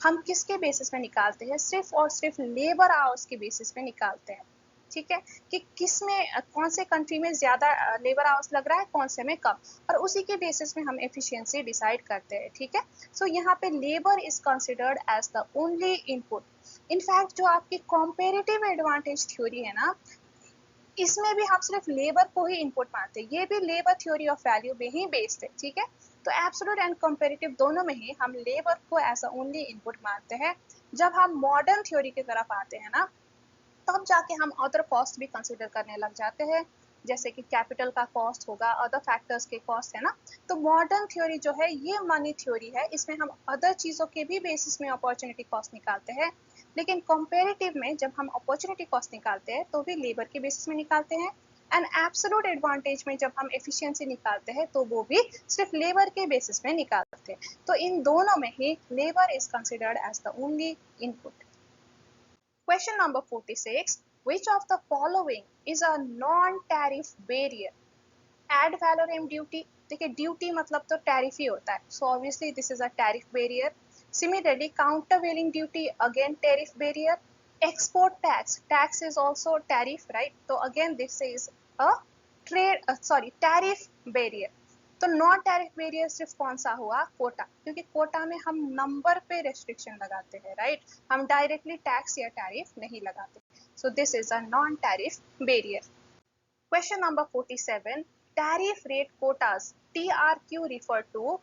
हम किसके बेसिस में निकालते हैं? सिर्फ और सिर्फ लेबर आवर्स के बेसिस में निकालते हैं, ठीक है, कि किस में कौन से कंट्री में ज़्यादा लेबर आवर्स लग रहा है, कौन से में कम, और उसी के बेसिस में हम एफिशिएंसी डिसाइड करते हैं, ठीक है। सो यहाँ पे labour is considered as the only input. In fact जो आपकी कॉम्पेरेटिव एडवांटेज थ्योरी है ना, इसमें भी हम सिर्फ लेबर को ही इनपुट मानते हैं, ये भी लेबर थ्योरी ऑफ वैल्यू में ही बेस्ड है, ठीक है। तो एब्सोल्यूट एंड कंपैरेटिव दोनों में ही हम लेबर को एज अ ओनली इनपुट मानते हैं। जब हम मॉडर्न थ्योरी की तरफ आते हैं ना, तब जाके हम अदर कॉस्ट भी कंसिडर करने लग जाते हैं, जैसे कि कैपिटल का कॉस्ट होगा, अदर फैक्टर्स के कॉस्ट है ना। तो मॉडर्न थ्योरी जो है ये मनी थ्योरी है, इसमें हम अदर चीज़ों के भी बेसिस में अपॉर्चुनिटी कॉस्ट निकालते हैं, लेकिन कंपेरेटिव में जब हम अपॉर्चुनिटी कॉस्ट निकालते हैं तो भी लेबर के बेसिस में निकालते हैं, एंड एब्सोल्यूट एडवांटेज में जब हम एफिशिएंसी निकालते हैं तो वो भी सिर्फ लेबर के बेसिस में निकालते हैं। तो इन दोनों में ही labour is considered as the only input. Question number 46. Which of the following is a non-tariff barrier? Ad valorem duty. देखिए ड्यूटी मतलब तो टैरिफ ही होता है, so obviously this is a tariff barrier. Similarly, countervailing duty again tariff barrier. Export tax. Tax is also tariff, right? So again this is a tariff barrier. तो non tariff barrier सिर्फ कौन सा हुआ? कोटा, क्योंकि कोटा में हम नंबर पे restriction लगाते हैं, राइट, हम डायरेक्टली टैक्स या टैरिफ नहीं लगाते। सो this is a non tariff barrier. Question number 47. Tariff rate quotas, TRQ refer to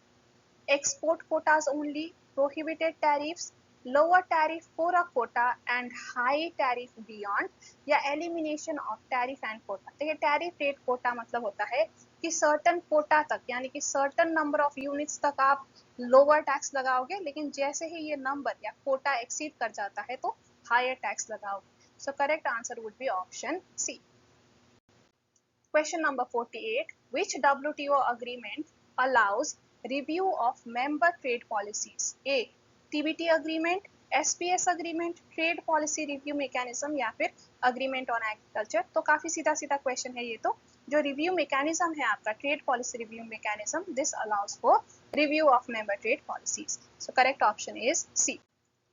export quotas only, prohibited tariffs, lower tariff for a quota and high tariff beyond, या elimination of tariff and quota। देखिए tariff rate Kota मतलब होता है कि certain Kota तक, यानी कि certain number of units तक आप लोअर टैक्स लगाओगे, लेकिन जैसे ही ये नंबर या कोटा एक्सीड कर जाता है तो हायर टैक्स लगाओगे। So correct answer would be option C. Question number 48. Which WTO agreement allows review of member trade policies? A. TBT agreement, SPS agreement, trade policy review mechanism या फिर agreement on agriculture। तो काफी सीधा सीधा question है ये तो। जो रिव्यू मैकेनिज्म है आपका trade policy review mechanism, this allows for review of member trade policies. So correct option is C.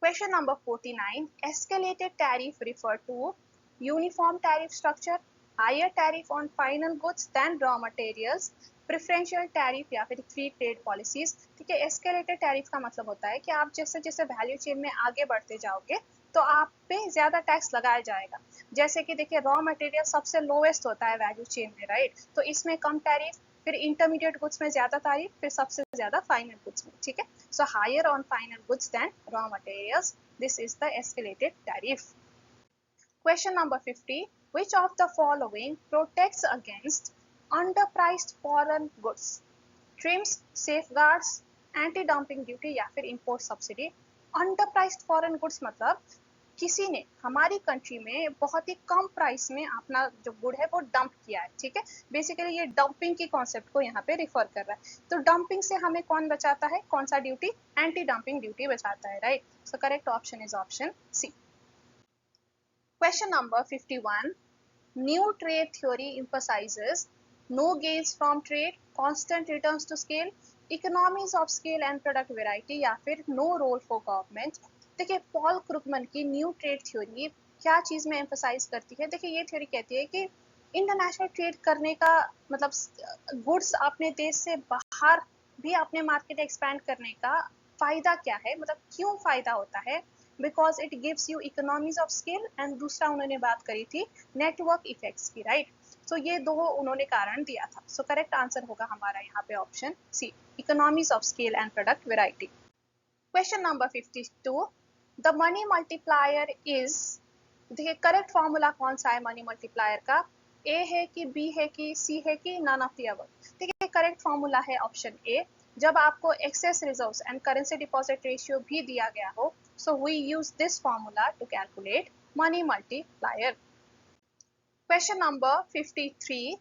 Question number 49. Escalated tariff refer to uniform tariff structure, higher tariff on final goods than raw materials, preferential tariff या फिर free trade policies. ठीक है, escalated tariff का मतलब होता है कि आप जैसे जैसे वैल्यू चेन में आगे बढ़ते जाओगे तो आप पे ज्यादा टैक्स लगाया जाएगा। जैसे कि देखिए रॉ मटेरियल सबसे लोएस्ट होता है वैल्यू चेन में, राइट, तो इसमें कम टैरिफ, फिर इंटरमीडिएट गुड्स में ज्यादा तारीफ, फिर सबसे ज्यादा फाइनल गुड्स में, ठीक है। So higher on final goods than raw materials, this is the escalated tariff. Question number 50. Which of the following protects against underpriced foreign goods? Trims, safeguards, anti-dumping duty या फिर import subsidy। underpriced foreign goods मतलब किसी ने हमारी country में बहुत ही कम price में अपना जो गुड है वो डंप किया है, ठीक है। बेसिकली ये डंपिंग की कॉन्सेप्ट को यहाँ पे रिफर कर रहा है। तो डंपिंग से हमें कौन बचाता है, कौन सा ड्यूटी? एंटी डंपिंग ड्यूटी बचाता है, right. So correct option is option C. Question number 51. New trade theory emphasizes no gains from trade, constant returns to scale, economies of scale and product variety या फिर no role for government। देखिए Paul Krugman की new trade theory क्या चीज में emphasise करती है? देखिए ये थ्योरी कहती है कि इंटरनेशनल ट्रेड करने का मतलब गुड्स अपने देश से बाहर भी अपने मार्केट एक्सपैंड करने का फायदा क्या है, मतलब क्यों फायदा होता है? Because it gives you economies of scale, and दूसरा उन्होंने बात करी थी नेटवर्क इफेक्ट्स की, राइट। सो ये दो उन्होंने कारण दिया था। सो करेक्ट आंसर होगा हमारा यहाँ पे option C, economies of scale and product variety. Question number 52. The money multiplier is, देखिए करेक्ट फॉर्मूला कौन सा है मनी मल्टीप्लायर का? ए है कि बी है कि सी है कि नन ऑफ द अबव? देखिए करेक्ट फॉर्मूला है ऑप्शन ए। जब आपको excess reserves and currency deposit ratio भी दिया गया हो, so we use this formula to calculate money multiplier. Question number 53.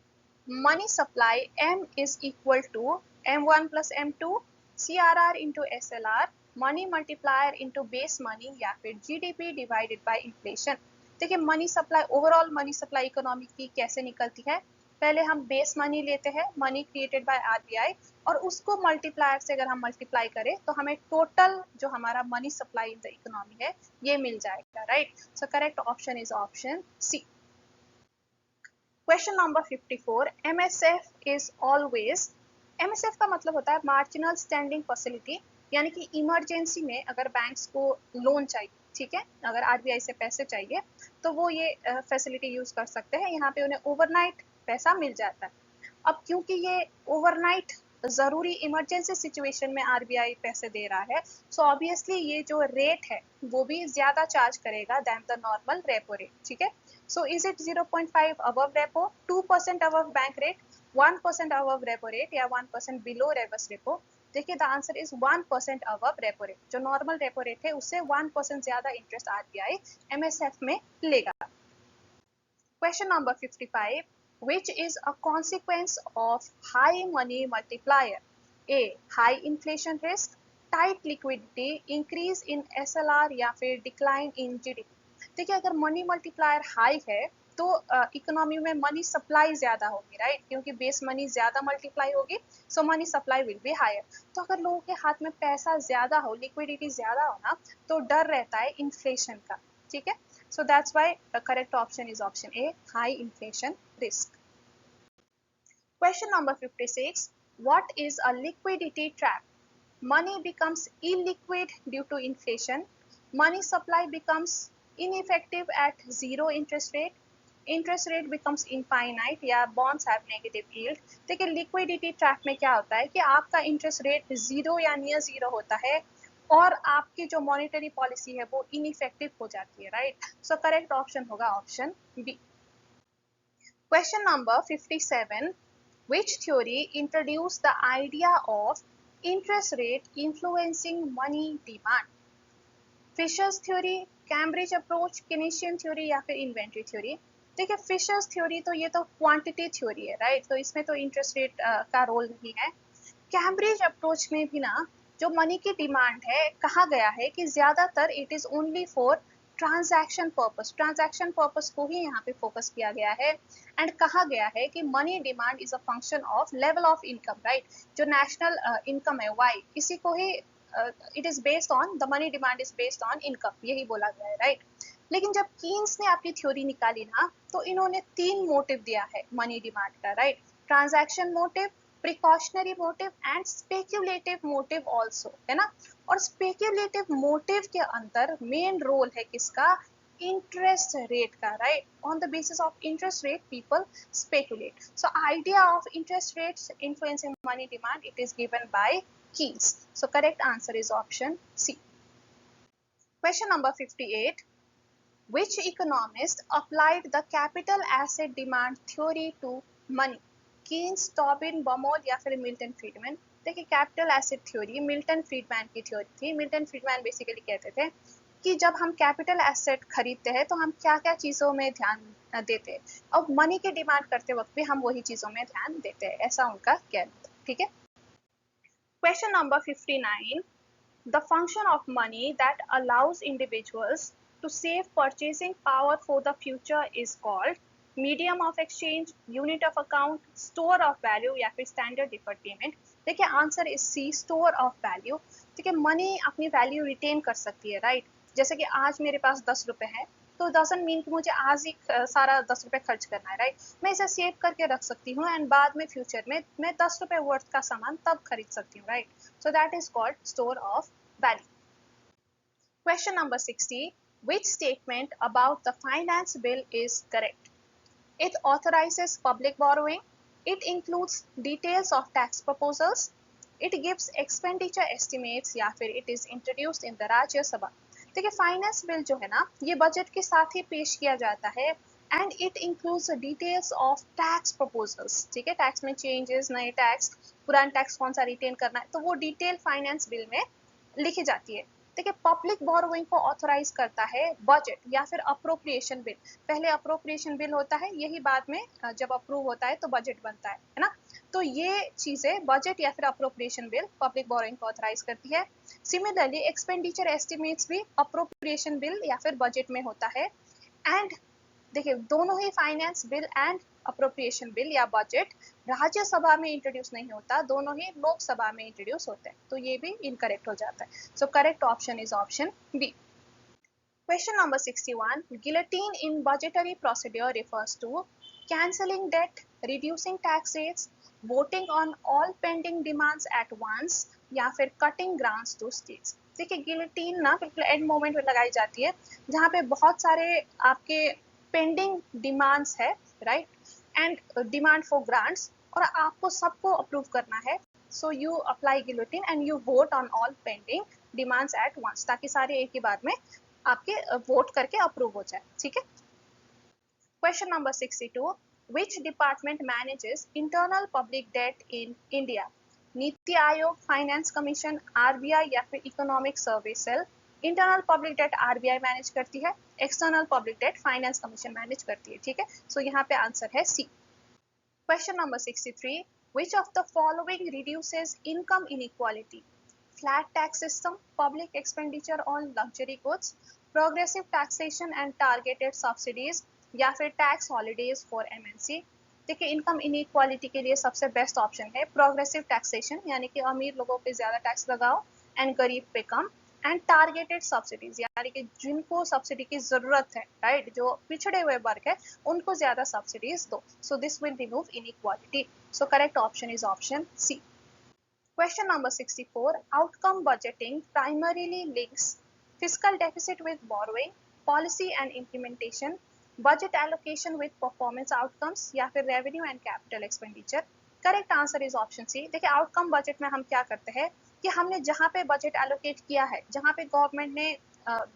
Money supply M is equal to M1 plus M2, CRR into SLR, money multiplier into base money या फिर GDP divided by inflation। देखिए money supply, overall money supply economy की कैसे निकलती है? पहले हम base money लेते हैं, मनी क्रिएटेड बाय आरबीआई, और उसको मल्टीप्लायर से अगर हम मल्टीप्लाई करें तो हमें टोटल जो हमारा money supply in the economy है ये मिल जाएगा, right. So correct option is option C. Question number 54, MSF is always, MSF का मतलब होता है मार्जिनल स्टैंडिंग फैसिलिटी, यानी कि इमरजेंसी में अगर बैंक्स को लोन चाहिए, ठीक है, अगर आरबीआई से पैसे चाहिए तो वो ये फैसिलिटी यूज कर सकते हैं, यहाँ पे उन्हें ओवरनाइट पैसा मिल जाता है। अब क्योंकि ये ओवरनाइट जरूरी इमरजेंसी सिचुएशन में आरबीआई पैसे दे रहा है, सो ऑब्वियसली ये जो रेट है वो भी ज्यादा चार्ज करेगा than the normal repo rate, ठीक है। So is it 0.5 above repo, 2% above bank rate, 1% above repo rate, या 1% बिलो रिवर्स रेपो? देखिए the answer is 1% above repo rate. जो नॉर्मल रेपो रेट है उससे 1% ज्यादा इंटरेस्ट आरबीआई एमएसएफ में लेगा। Question number 55. Which is a consequence of high money multiplier? A. High inflation risk, tight liquidity, increase in SLR या फिर decline in GDP? देखिए अगर मनी मल्टीप्लायर हाई है तो इकोनॉमी में मनी सप्लाई ज्यादा होगी, राइट, क्योंकि बेस मनी ज्यादा मल्टीप्लाई होगी, so money supply will be higher. तो अगर लोगों के हाथ में पैसा ज्यादा हो, लिक्विडिटी ज्यादा हो ना, तो डर रहता है इन्फ्लेशन का, ठीक है। So that's why the correct option is option A, high inflation risk. Question number 56. What is a liquidity trap? Money becomes illiquid due to inflation. Money supply becomes ineffective at zero interest rate. Interest rate becomes infinite या bonds have negative yield. देखिए liquidity trap में क्या होता है कि आपका interest rate zero या near zero होता है और आपकी जो मॉनेटरी पॉलिसी है वो इनइफेक्टिव हो जाती है, राइट। सो करेक्ट ऑप्शन होगा option B. Question number 57, which theory introduced the idea of interest rate influencing money demand? Fisher's theory, Cambridge approach, Keynesian theory या फिर इन्वेंटरी थ्योरी? देखिए फिशर्स थ्योरी तो ये तो क्वांटिटी थ्योरी है, right, तो इसमें तो इंटरेस्ट रेट का रोल नहीं है। कैम्ब्रिज अप्रोच में भी ना जो मनी की डिमांड है कहा गया है कि ज्यादातर it is only for transaction purpose, transaction purpose को ही यहाँ पे फोकस किया गया है। एंड कहा गया है कि money demand is a function of level of income, right, जो नेशनल इनकम है वाई, इसी को ही it is based on the money demand is based on income, यही बोला गया है, राइट। लेकिन जब कीन्स ने अपनी थ्योरी निकाली ना तो इन्होंने तीन मोटिव दिया है मनी डिमांड का, right, transaction motive, precautionary motive and speculative motive also, है ना। और स्पेक्यूलेटिव मोटिव के अंदर मेन रोल है किसका? इंटरेस्ट रेट का, right. On the basis of interest rate people speculate. So idea of interest rates influencing money demand, it is given by Keynes. So correct answer is option C. Question number 58. Which economist applied the capital asset demand theory to money? Keynes, Tobin, Baumol या फिर Milton Friedman? देखिए capital asset theory Milton Friedman की theory थी। Milton Friedman basically कहते थे कि जब हम कैपिटल एसेट खरीदते हैं तो हम क्या क्या चीज़ों में ध्यान देते हैं, अब मनी की डिमांड करते वक्त भी हम वही चीज़ों में ध्यान देते हैं, ऐसा उनका कहना था, ठीक है। Question number 59. The function of money that allows individuals to save purchasing power for the future is called medium of exchange, unit of account, store of value या फिर standard deferred payment? देखिए answer is C, store of value. देखिए money अपनी value retain कर सकती है, right. जैसे कि आज मेरे पास 10 रुपए है तो डजंट मीन कि मुझे आज ही सारा 10 रुपए खर्च करना है, राइट। मैं इसे सेव करके रख सकती हूँ एंड बाद में फ्यूचर में मैं 10 रुपए वर्थ का सामान तब खरीद सकती हूँ, right. So that is called store of value. Question number 60. Which statement about the finance bill is correct? It authorizes public borrowing. It includes details of tax proposals. It gives expenditure estimates या फिर it is introduced in the Rajya Sabha. देखिए finance bill जो है ना ये budget के साथ ही पेश किया जाता है and it includes details of tax proposals, ठीक है, टैक्स में चेंजेस, नए टैक्स, पुराना टैक्स कौन सा रिटेन करना है, तो वो डिटेल फाइनेंस बिल में लिखी जाती है। देखिए पब्लिक बोरोइंग को ऑथराइज करता है बजट या फिर अप्रोप्रिएशन बिल। पहले अप्रोप्रिएशन बिल होता है, यही बाद में जब अप्रूव होता है तो बजट बनता है ना। तो ये चीजें बजट या फिर अप्रोप्रिएशन बिल पब्लिक बोरोइंग को ऑथराइज करती है। सिमिलरली एक्सपेंडिचर एस्टिमेट्स भी अप्रोप्रिएशन बिल या फिर बजट में होता है। एंड देखिए दोनों ही finance bill and appropriation bill या बजट राज्यसभा में इंट्रोड्यूस नहीं होता, दोनों ही लोकसभा में इंट्रोड्यूस होते हैं, तो ये भी इनकरेक्ट हो जाता है। So correct option is option B. Question number 61. Guillotine in budgetary procedure refers to cancelling debt, reducing tax rates, voting on all pending demands at once या फिर cutting grants to states। देखिए guillotine ना बिल्कुल end moment में लगाई जाती है जहाँ पे बहुत सारे आपके पेंडिंग डिमांड्स है, right, and demand for grants, और आपको सबको अप्रूव करना है। So you apply guillotine and you vote on all pending demands at once, ताकि सारे एक ही बार में आपके वोट करके अप्रूव हो जाए, ठीक है। Question number 62, which department manages internal public debt in India? NITI Aayog, finance commission, RBI या फिर economic survey cell. Internal public debt RBI manage करती है, external public debt finance commission manage करती है, ठीक है। सो यहाँ पे आंसर है C. Question number 63, which of the following reduces income inequality? Flat tax system, public expenditure on luxury goods, progressive taxation and targeted subsidies या फिर टैक्स हॉलीडेज फॉर एमएनसी। देखिए इनकम इनइक्वालिटी के लिए सबसे बेस्ट ऑप्शन है progressive taxation, यानी कि अमीर लोगों पे ज्यादा टैक्स लगाओ एंड गरीब पे कम, एंड टारगेटेड सब्सिडीज, यानी कि जिनको सब्सिडी की जरूरत है, राइट, जो पिछड़े हुए वर्ग है उनको ज्यादा सब्सिडीज दो। So this will remove inequality. So correct option is option C. Question number 64. Outcome budgeting primarily links fiscal deficit with borrowing, policy and implementation, budget allocation with performance outcomes या फिर revenue and capital expenditure। Correct answer is option C. देखिए outcome budget में हम क्या करते हैं कि हमने जहाँ पे बजट एलोकेट किया है, जहाँ पे गवर्नमेंट ने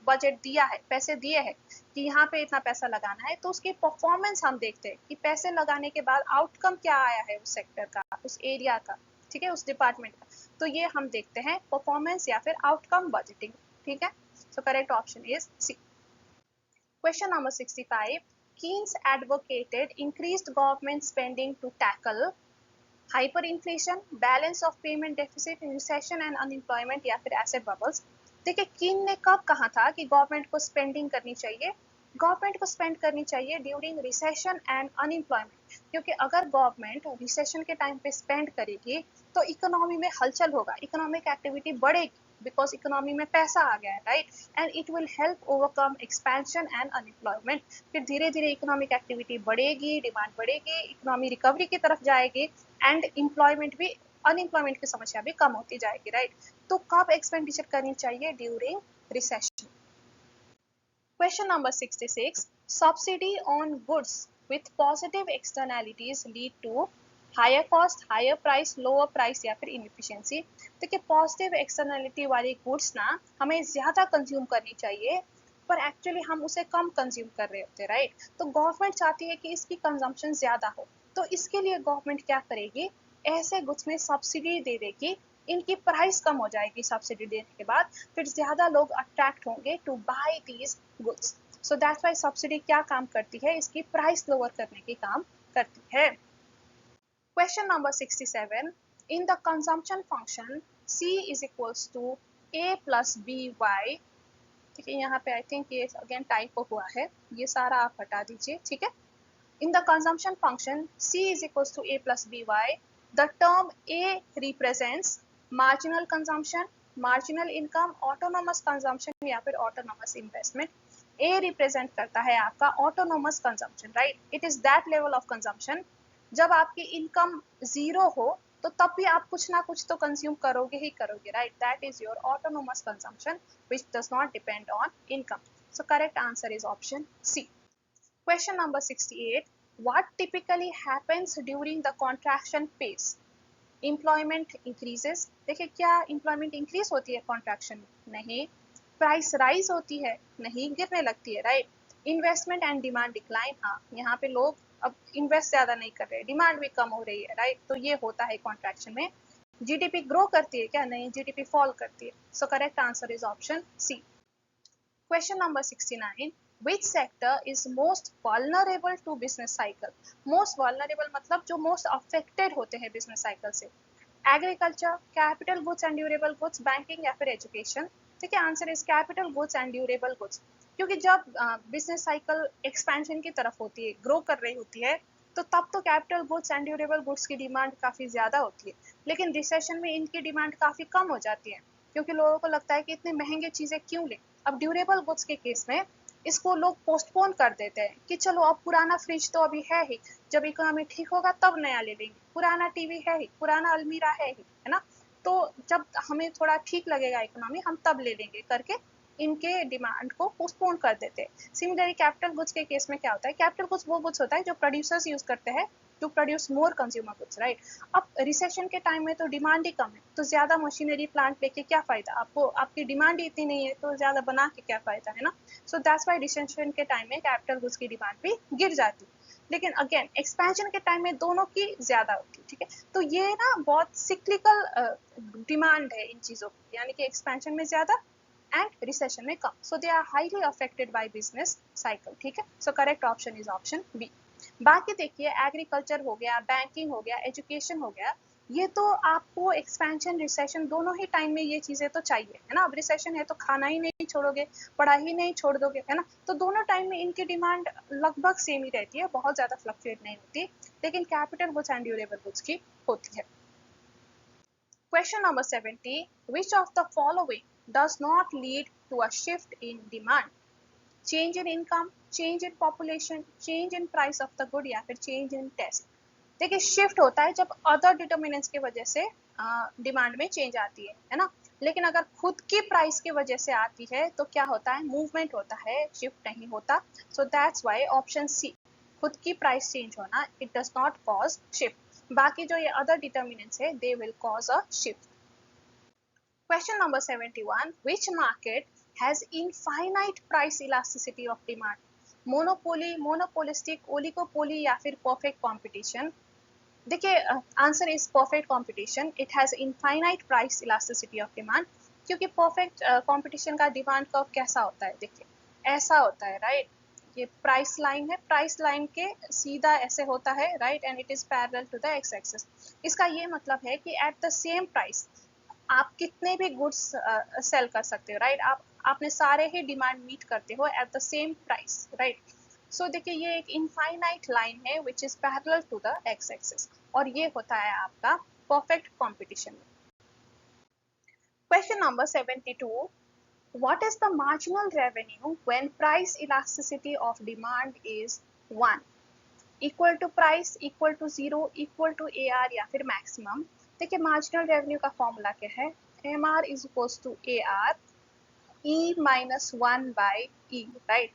बजट दिया है, पैसे दिए हैं कि यहाँ पे इतना पैसा लगाना है, तो उसकी परफॉर्मेंस हम देखते हैं कि पैसे लगाने के बाद आउटकम क्या आया है उस सेक्टर का, उस एरिया का, ठीक है, उस डिपार्टमेंट का। तो ये हम देखते हैं परफॉर्मेंस या फिर आउटकम बजटिंग, ठीक है। So correct option is C. Question number 65, Keynes advocated increased government spending to tackle hyperinflation, balance of payment deficit, recession and unemployment या फिर asset bubbles। देखिए कीन ने कब कहा था कि गवर्नमेंट को स्पेंडिंग करनी चाहिए? गवर्नमेंट को स्पेंड करनी चाहिए ड्यूरिंग रिसेशन एंड अनएम्प्लॉयमेंट, क्योंकि अगर गवर्नमेंट रिसेशन के टाइम पे स्पेंड करेगी तो इकोनॉमी में हलचल होगा, इकोनॉमिक एक्टिविटी बढ़ेगी, बिकॉज इकोनॉमी में पैसा आ गया है, right, and it will help overcome expansion and unemployment. फिर धीरे धीरे इकोनॉमिक एक्टिविटी बढ़ेगी, डिमांड बढ़ेगी, इकोनॉमी रिकवरी की तरफ जाएगी एंड एम्प्लॉयमेंट भी, अनएम्प्लॉयमेंट की समस्या भी कम होती जाएगी, राइट। तो कब एक्सपेंडिचर करनी चाहिए? During recession. Question number 66, subsidy on goods with positive externalities lead to higher cost, higher price, lower price या फिर inefficiency। देखिए पॉजिटिव एक्सटर्नलिटी वाली गुड्स ना हमें ज्यादा कंज्यूम करनी चाहिए, पर एक्चुअली हम उसे कम कंज्यूम कर रहे होते हैं, राइट। तो गवर्नमेंट चाहती है कि इसकी कंजम्पशन ज्यादा हो, तो इसके लिए गवर्नमेंट क्या करेगी, ऐसे गुड्स में सब्सिडी दे देगी, इनकी प्राइस कम हो जाएगी सब्सिडी देने के बाद, फिर ज्यादा लोग अट्रैक्ट होंगे to buy these goods. So that's why subsidy क्या काम करती है, इसकी प्राइस लोअर करने की काम करती है। Question number 67, in the consumption function C is equals to A plus BY। ठीक है, यहाँ पे आई थिंक ये अगेन टाइपो हुआ है, ये सारा आप हटा दीजिए, ठीक है। In the consumption function C is equals to A plus BY, the term A represents marginal consumption, marginal income, autonomous consumption या फिर autonomous investment। A represent करता है आपका autonomous consumption, right? It is that level of consumption जब आपकी income zero हो तो तब भी आप कुछ ना कुछ तो कंज्यूम करोगे ही करोगे, right. That is your autonomous consumption which does not depend on income. So correct answer is option C. Question number 68, what typically happens during the contraction phase? Employment increases। देखिए क्या employment increase होती है contraction में? नहीं। Price rise होती है? नहीं, गिरने लगती है, right? Investment and demand decline, हाँ, यहाँ पे लोग अब इन्वेस्ट ज्यादा नहीं कर रहे, डिमांड भी कम हो रही है, राइट। तो ये होता है कॉन्ट्रैक्शन में। जीडीपी ग्रो करती है क्या? नहीं, जीडीपी फॉल करती है। So correct answer is option C. Question number 69, which sector is most vulnerable to business cycle? most vulnerable मतलब जो most affected होते हैं business cycle से। Agriculture, capital goods and durable goods, banking या फिर education. ठीक है, answer is capital goods and durable goods, क्योंकि जब बिजनेस साइकिल एक्सपेंशन की तरफ होती है, ग्रो कर रही होती है, तो तब तो capital goods and durable goods की डिमांड काफ़ी ज़्यादा होती है, लेकिन रिसेशन में इनकी डिमांड काफ़ी कम हो जाती है, क्योंकि लोगों को लगता है कि इतने महंगे चीज़ें क्यों लें। अब ड्यूरेबल गुड्स के केस में इसको लोग पोस्टपोन कर देते हैं कि चलो अब पुराना फ्रिज तो अभी है ही, जब इकोनॉमी ठीक होगा तब नया ले लेंगे, पुराना टीवी है ही, पुराना अलमीरा है ना, तो जब हमें थोड़ा ठीक लगेगा इकोनॉमी हम तब ले लेंगे करके इनके डिमांड को पोस्टपोन कर देते हैं। सिमिलरली कैपिटल गुड्स के केस में क्या होता है, कैपिटल गुड्स वो गुड्स होता है जो प्रोड्यूसर्स यूज करते हैं to produce more consumer goods, right. अब रिसेशन के टाइम में तो डिमांड ही कम है, तो ज्यादा मशीनरी प्लांट लेके क्या फायदा, आपको आपकी डिमांड ही इतनी नहीं है तो ज्यादा बना के क्या फायदा, है ना। सो दैट्स वाई रिसेशन के टाइम में कैपिटल गुड्स की डिमांड भी गिर जाती है, लेकिन अगेन एक्सपेंशन के टाइम में दोनों की ज्यादा होती है, ठीक है। तो ये ना बहुत सिक्लिकल डिमांड है इन चीजों की, यानी कि एक्सपेंशन में ज्यादा एंड रिसेशन में कम, so they are highly affected by business cycle, ठीक है। So correct option is option B. बाकी देखिए एग्रीकल्चर हो गया, बैंकिंग हो गया, एजुकेशन हो गया, ये तो आपको एक्सपेंशन रिसेशन दोनों ही टाइम में ये चीजें तो चाहिए, है ना। अब रिसेशन है तो खाना ही नहीं छोड़ोगे, पढ़ाई नहीं छोड़ दोगे, है ना, तो दोनों टाइम में इनकी डिमांड लगभग सेम ही रहती है, बहुत ज्यादा फ्लक्चुएट नहीं होती, लेकिन capital goods and durable goods की होती है। Question number 70. Which of the following does not lead to a shift in demand? Change in income, change in population, change in price of the good या फिर change in taste। देखिए shift होता है जब other determinants की वजह से demand में चेंज आती है ना, लेकिन अगर खुद की प्राइस की वजह से आती है तो क्या होता है, मूवमेंट होता है, शिफ्ट नहीं होता। So that's why option C, खुद की प्राइस चेंज होना it does not cause shift, बाकी जो ये अदर डिटर्मिनेंट्स है they will cause a shift. Question number 71. Which market has infinite price elasticity of demand? Monopoly, monopolistic, oligopoly या फिर perfect competition? देखिए answer is perfect competition. It has infinite price elasticity of demand, क्योंकि perfect competition का demand curve कैसा होता है, देखिए ऐसा होता है, राइट। ये प्राइस लाइन है, प्राइस लाइन के सीधा ऐसे होता है, right, and it is parallel to the X axis. इसका ये मतलब है कि एट द सेम प्राइस आप कितने भी गुड्स सेल कर सकते हो, राइट। आपने सारे ही डिमांड मीट करते हो at the same price, right. So देखिए ये एक इनफाइनाइट लाइन है which is parallel to the X axis, और ये होता है आपका परफेक्ट कंपटीशन में। Question number 72. What is the marginal revenue when price elasticity of demand is 1? Equal to price, equal to zero, equal to AR या फिर maximum. देखिए marginal revenue का फॉर्मूला क्या है, MR is equals to AR E minus 1 by E, right.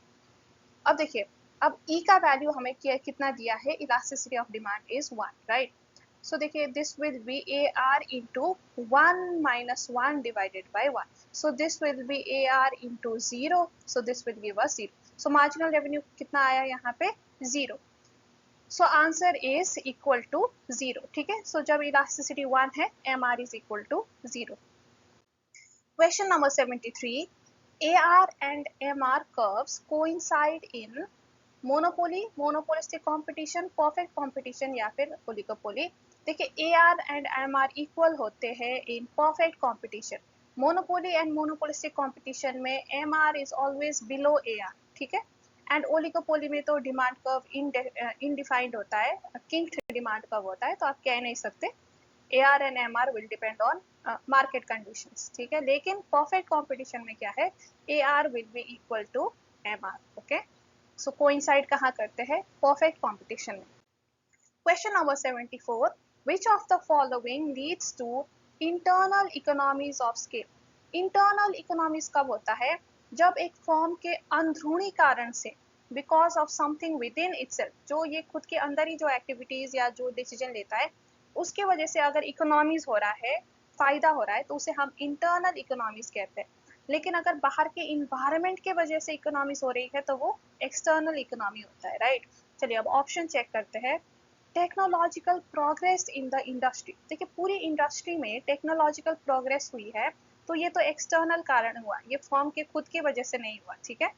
अब देखिए अब E का वैल्यू हमें कितना दिया है, elasticity of demand is 1, right. So देखिए this will be AR into 1 minus 1 divided by 1, so this will be AR into 0, so this will give us 0। So marginal revenue कितना आया यहाँ पे, 0। So answer is equal to 0, ठीक है। सो जब elasticity 1 है MR is equal to 0। Question number 73. AR and MR curves coincide in monopoly, monopolistic competition, perfect competition या फिर oligopoly। देखिए AR and MR इक्वल होते हैं in perfect competition। monopoly and monopolistic competition में MR is always below AR, ठीक है। And oligopoly में तो डिमांड कर्व इनडिफाइंड होता है, किंक्ड डिमांड कर्व होता है, तो आप कह नहीं सकते। AR and MR will depend on market conditions, ठीक है। लेकिन परफेक्ट कंपटीशन में क्या है, AR will be equal to MR, okay. So coincide कहाँ करते हैं, परफेक्ट कंपटीशन में। Question number 74. Which of the following leads to internal economies of scale? Internal economies कब होता है, जब एक फॉर्म के अंदरूनी कारण से because of something with in itself, जो ये खुद के अंदर ही जो एक्टिविटीज या जो डिसीजन लेता है उसके वजह से अगर इकोनॉमीज हो रहा है, फायदा हो रहा है, तो उसे हम इंटरनल इकोनॉमीज कहते हैं। लेकिन अगर बाहर के इन्वायरमेंट के वजह से इकोनॉमीज हो रही है तो वो एक्सटर्नल इकोनॉमी होता है, राइट। चलिए अब ऑप्शन चेक करते हैं। Technological progress in the industry, देखिए पूरी इंडस्ट्री में टेक्नोलॉजिकल प्रोग्रेस हुई है, तो ये तो एक्सटर्नल कारण हुआ, ये फॉर्म के खुद की वजह से नहीं हुआ, ठीक है।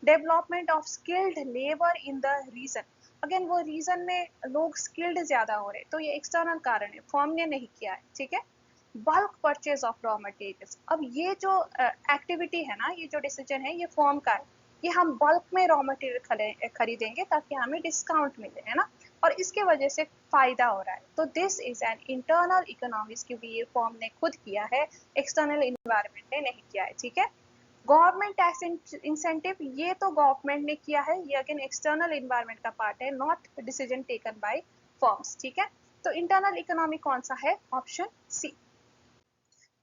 Development of skilled labour in the region, again वो रीजन में लोग स्किल्ड ज्यादा हो रहे, तो ये एक्सटर्नल कारण है, फॉर्म ने नहीं किया है, ठीक है। Bulk purchase of raw materials, अब ये जो एक्टिविटी है ना, ये जो डिसीजन है ये फॉर्म का है, ये हम बल्क में रॉ मटेरियल खरीदेंगे ताकि हमें डिस्काउंट मिले, है ना, और इसके वजह से फायदा हो रहा है। तो this is an internal economics, क्योंकि ये फॉर्म ने खुद किया है, एक्सटर्नल इन्वायरमेंट ने नहीं किया है, ठीक है। गवर्नमेंट टैक्स इंसेंटिव, ये तो गवर्नमेंट ने किया है, ये अगेन एक्सटर्नल इन्वायरमेंट का पार्ट है, not decision taken by firms, ठीक है। तो इंटरनल इकोनॉमी कौन सा है? Option C.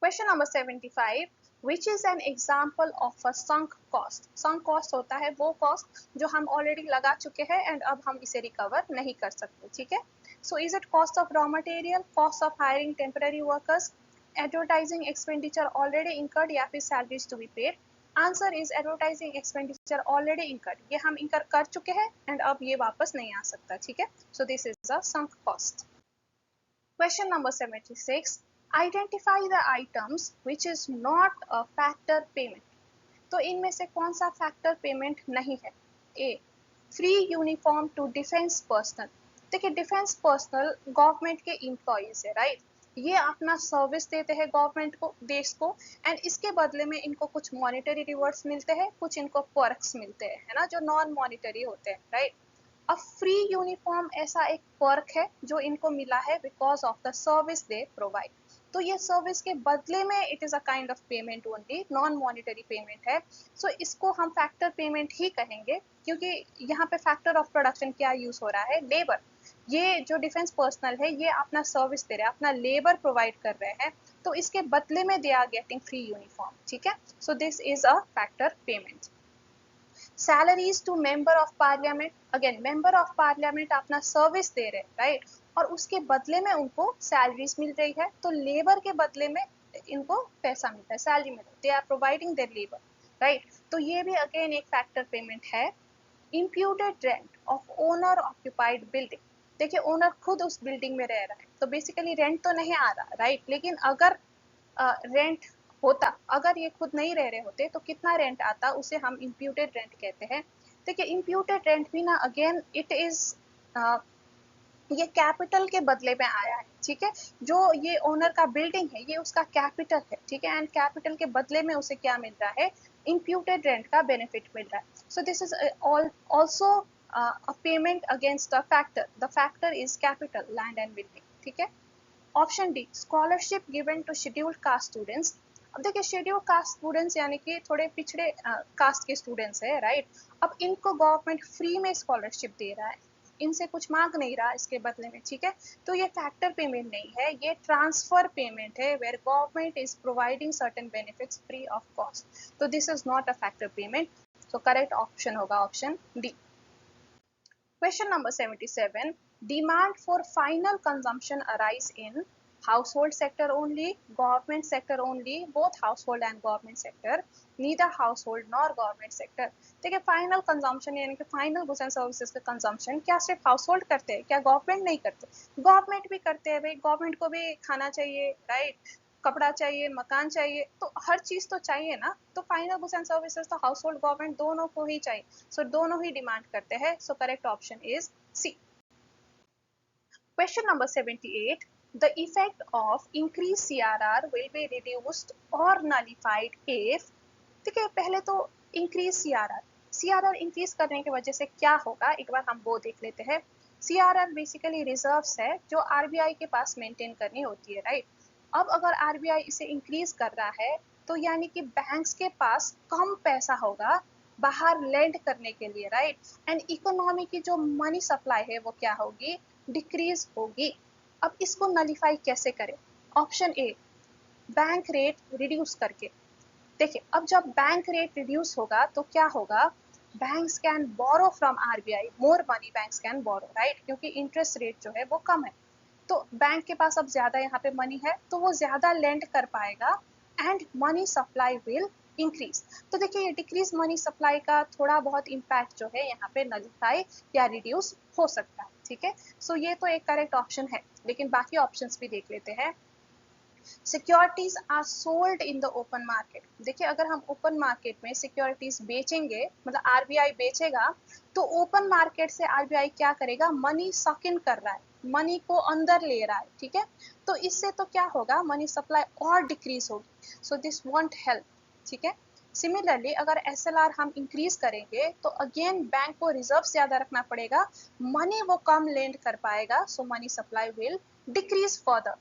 Question number 75, which is an example of a sunk cost. Sunk cost होता है वो कॉस्ट जो हम ऑलरेडी लगा चुके हैं एंड अब हम इसे रिकवर नहीं कर सकते, ठीक है। So is it cost of raw material, cost of hiring temporary workers, advertising expenditure already incurred, या फिर salaries to be paid? Answer is advertising expenditure already incurred, ये हम इंकर कर चुके हैं एंड अब ये वापस नहीं आ सकता, ठीक है। So this is a sunk cost. Question number 76. Identify the items which is not a factor payment. तो इनमें से कौन सा फैक्टर पेमेंट नहीं है? A, free uniform to defence personal. देखिए, डिफेंस पर्सनल गवर्नमेंट के एम्प्लॉइज है, राइट। ये अपना सर्विस देते हैं गवर्नमेंट को, देश को, एंड इसके बदले में इनको कुछ मॉनिटरी रिवॉर्ड्स मिलते हैं, कुछ इनको पर्क्स मिलते हैं, है ना, जो नॉन मॉनिटरी होते हैं, राइट। अब फ्री यूनिफॉर्म ऐसा एक पर्क है जो इनको मिला है because of the service they provide. तो ये सर्विस के बदले में it is a kind of payment only, non monetary payment है। सो इसको हम फैक्टर पेमेंट ही कहेंगे, क्योंकि यहाँ पे फैक्टर ऑफ प्रोडक्शन क्या यूज हो रहा है? लेबर। ये जो डिफेंस पर्सनल है ये अपना सर्विस दे रहे हैं, अपना लेबर प्रोवाइड कर रहे हैं, तो इसके बदले में they are getting free uniform, ठीक है। So this is a factor payment. Salaries to member of parliament, again member of parliament अपना सर्विस दे रहे हैं, राइट, और उसके बदले में उनको सैलरीज मिल रही है, तो लेबर के बदले में इनको पैसा मिलता है, सैलरी मिलता है, they are providing their labour, right. तो ये भी अगेन एक फैक्टर पेमेंट है। Imputed rent of owner occupied building, देखिए ओनर खुद उस बिल्डिंग में रह रहा है, तो बेसिकली रेंट तो नहीं आ रहा, राइट, लेकिन अगर रेंट होता, अगर ये खुद नहीं रह रहे होते तो कितना रेंट आता, उसे हम इम्प्यूटेड रेंट कहते हैं। देखिए इम्प्यूटेड रेंट भी ना अगेन इट इज ये कैपिटल के बदले में आया है, ठीक है। जो ये ओनर का बिल्डिंग है ये उसका कैपिटल है, ठीक है, एंड कैपिटल के बदले में उसे क्या मिल रहा है? इम्प्यूटेड रेंट का बेनिफिट मिल रहा है। So this is also a payment against a factor, the factor is capital, land and building, ठीक है। Option D, scholarship given to scheduled caste students. अब देखिए शेड्यूल कास्ट स्टूडेंट्स यानी कि थोड़े पिछड़े कास्ट के स्टूडेंट्स है, राइट। अब इनको गवर्नमेंट फ्री में स्कॉलरशिप दे रहा है, इनसे कुछ मांग नहीं रहा इसके बदले में, ठीक है। तो ये फैक्टर पेमेंट नहीं है, ये ट्रांसफर पेमेंट है, where government is providing certain benefits free of cost. तो this is not a factor payment. So correct option होगा option D. Question number 77. Demand for final consumption arise in household sector only, government sector only, both household and government sector, neither household nor government sector. देखिए final consumption यानी कि final goods and services का consumption क्या सिर्फ household करते हैं? क्या government नहीं करते? गवर्नमेंट भी करते हैं भाई, गवर्नमेंट को भी खाना चाहिए, राइट, कपड़ा चाहिए, मकान चाहिए, तो हर चीज तो चाहिए ना। तो फाइनल गुड्स एंड सर्विसेज तो हाउस होल्ड गवर्नमेंट दोनों को ही चाहिए, सो दोनों ही डिमांड करते हैं। So correct option is C. Question number 78. The effect of increased CRR will be reduced or nullified if, देखिए पहले तो इंक्रीज सीआरआर, सीआरआर इंक्रीज करने की वजह से क्या होगा एक बार हम वो देख लेते हैं। सीआरआर बेसिकली रिजर्व्स है जो आरबीआई के पास मेंटेन करनी होती है, राइट। अब अगर आरबीआई इसे इंक्रीज कर रहा है तो यानी कि बैंक्स के पास कम पैसा होगा बाहर लेंड करने के लिए, राइट, एंड इकोनॉमी की जो मनी सप्लाई है वो क्या होगी? डिक्रीज होगी। अब इसको नलीफाई कैसे करें? Option A, bank rate reduce करके। देखिए अब जब बैंक रेट रिड्यूस होगा तो क्या होगा? Banks can borrow from RBI more money, banks can borrow, right, क्योंकि इंटरेस्ट रेट जो है वो कम है, तो बैंक के पास अब ज्यादा यहाँ पे मनी है तो वो ज्यादा लेंड कर पाएगा and money supply will increase. तो देखिए ये डिक्रीज मनी सप्लाई का थोड़ा बहुत इम्पैक्ट जो है यहाँ पे नलिफाई या रिड्यूस हो सकता है, ठीक है। सो ये तो एक करेक्ट ऑप्शन है, लेकिन बाकी ऑप्शंस भी देख लेते हैं। Securities are sold in the open market, देखिए अगर हम ओपन मार्केट में सिक्योरिटीज बेचेंगे, मतलब आरबीआई बेचेगा, तो ओपन मार्केट से आरबीआई क्या करेगा? मनी सक इन कर रहा है, मनी को अंदर ले रहा है, ठीक है। तो इससे तो क्या होगा? मनी सप्लाई और डिक्रीज होगी, सो दिस वॉन्ट हेल्प, ठीक है। सिमिलरली अगर SLR हम इंक्रीज करेंगे तो अगेन बैंक को रिजर्व ज़्यादा रखना पड़ेगा, मनी वो कम लेंड कर पाएगा, so money supply will decrease further.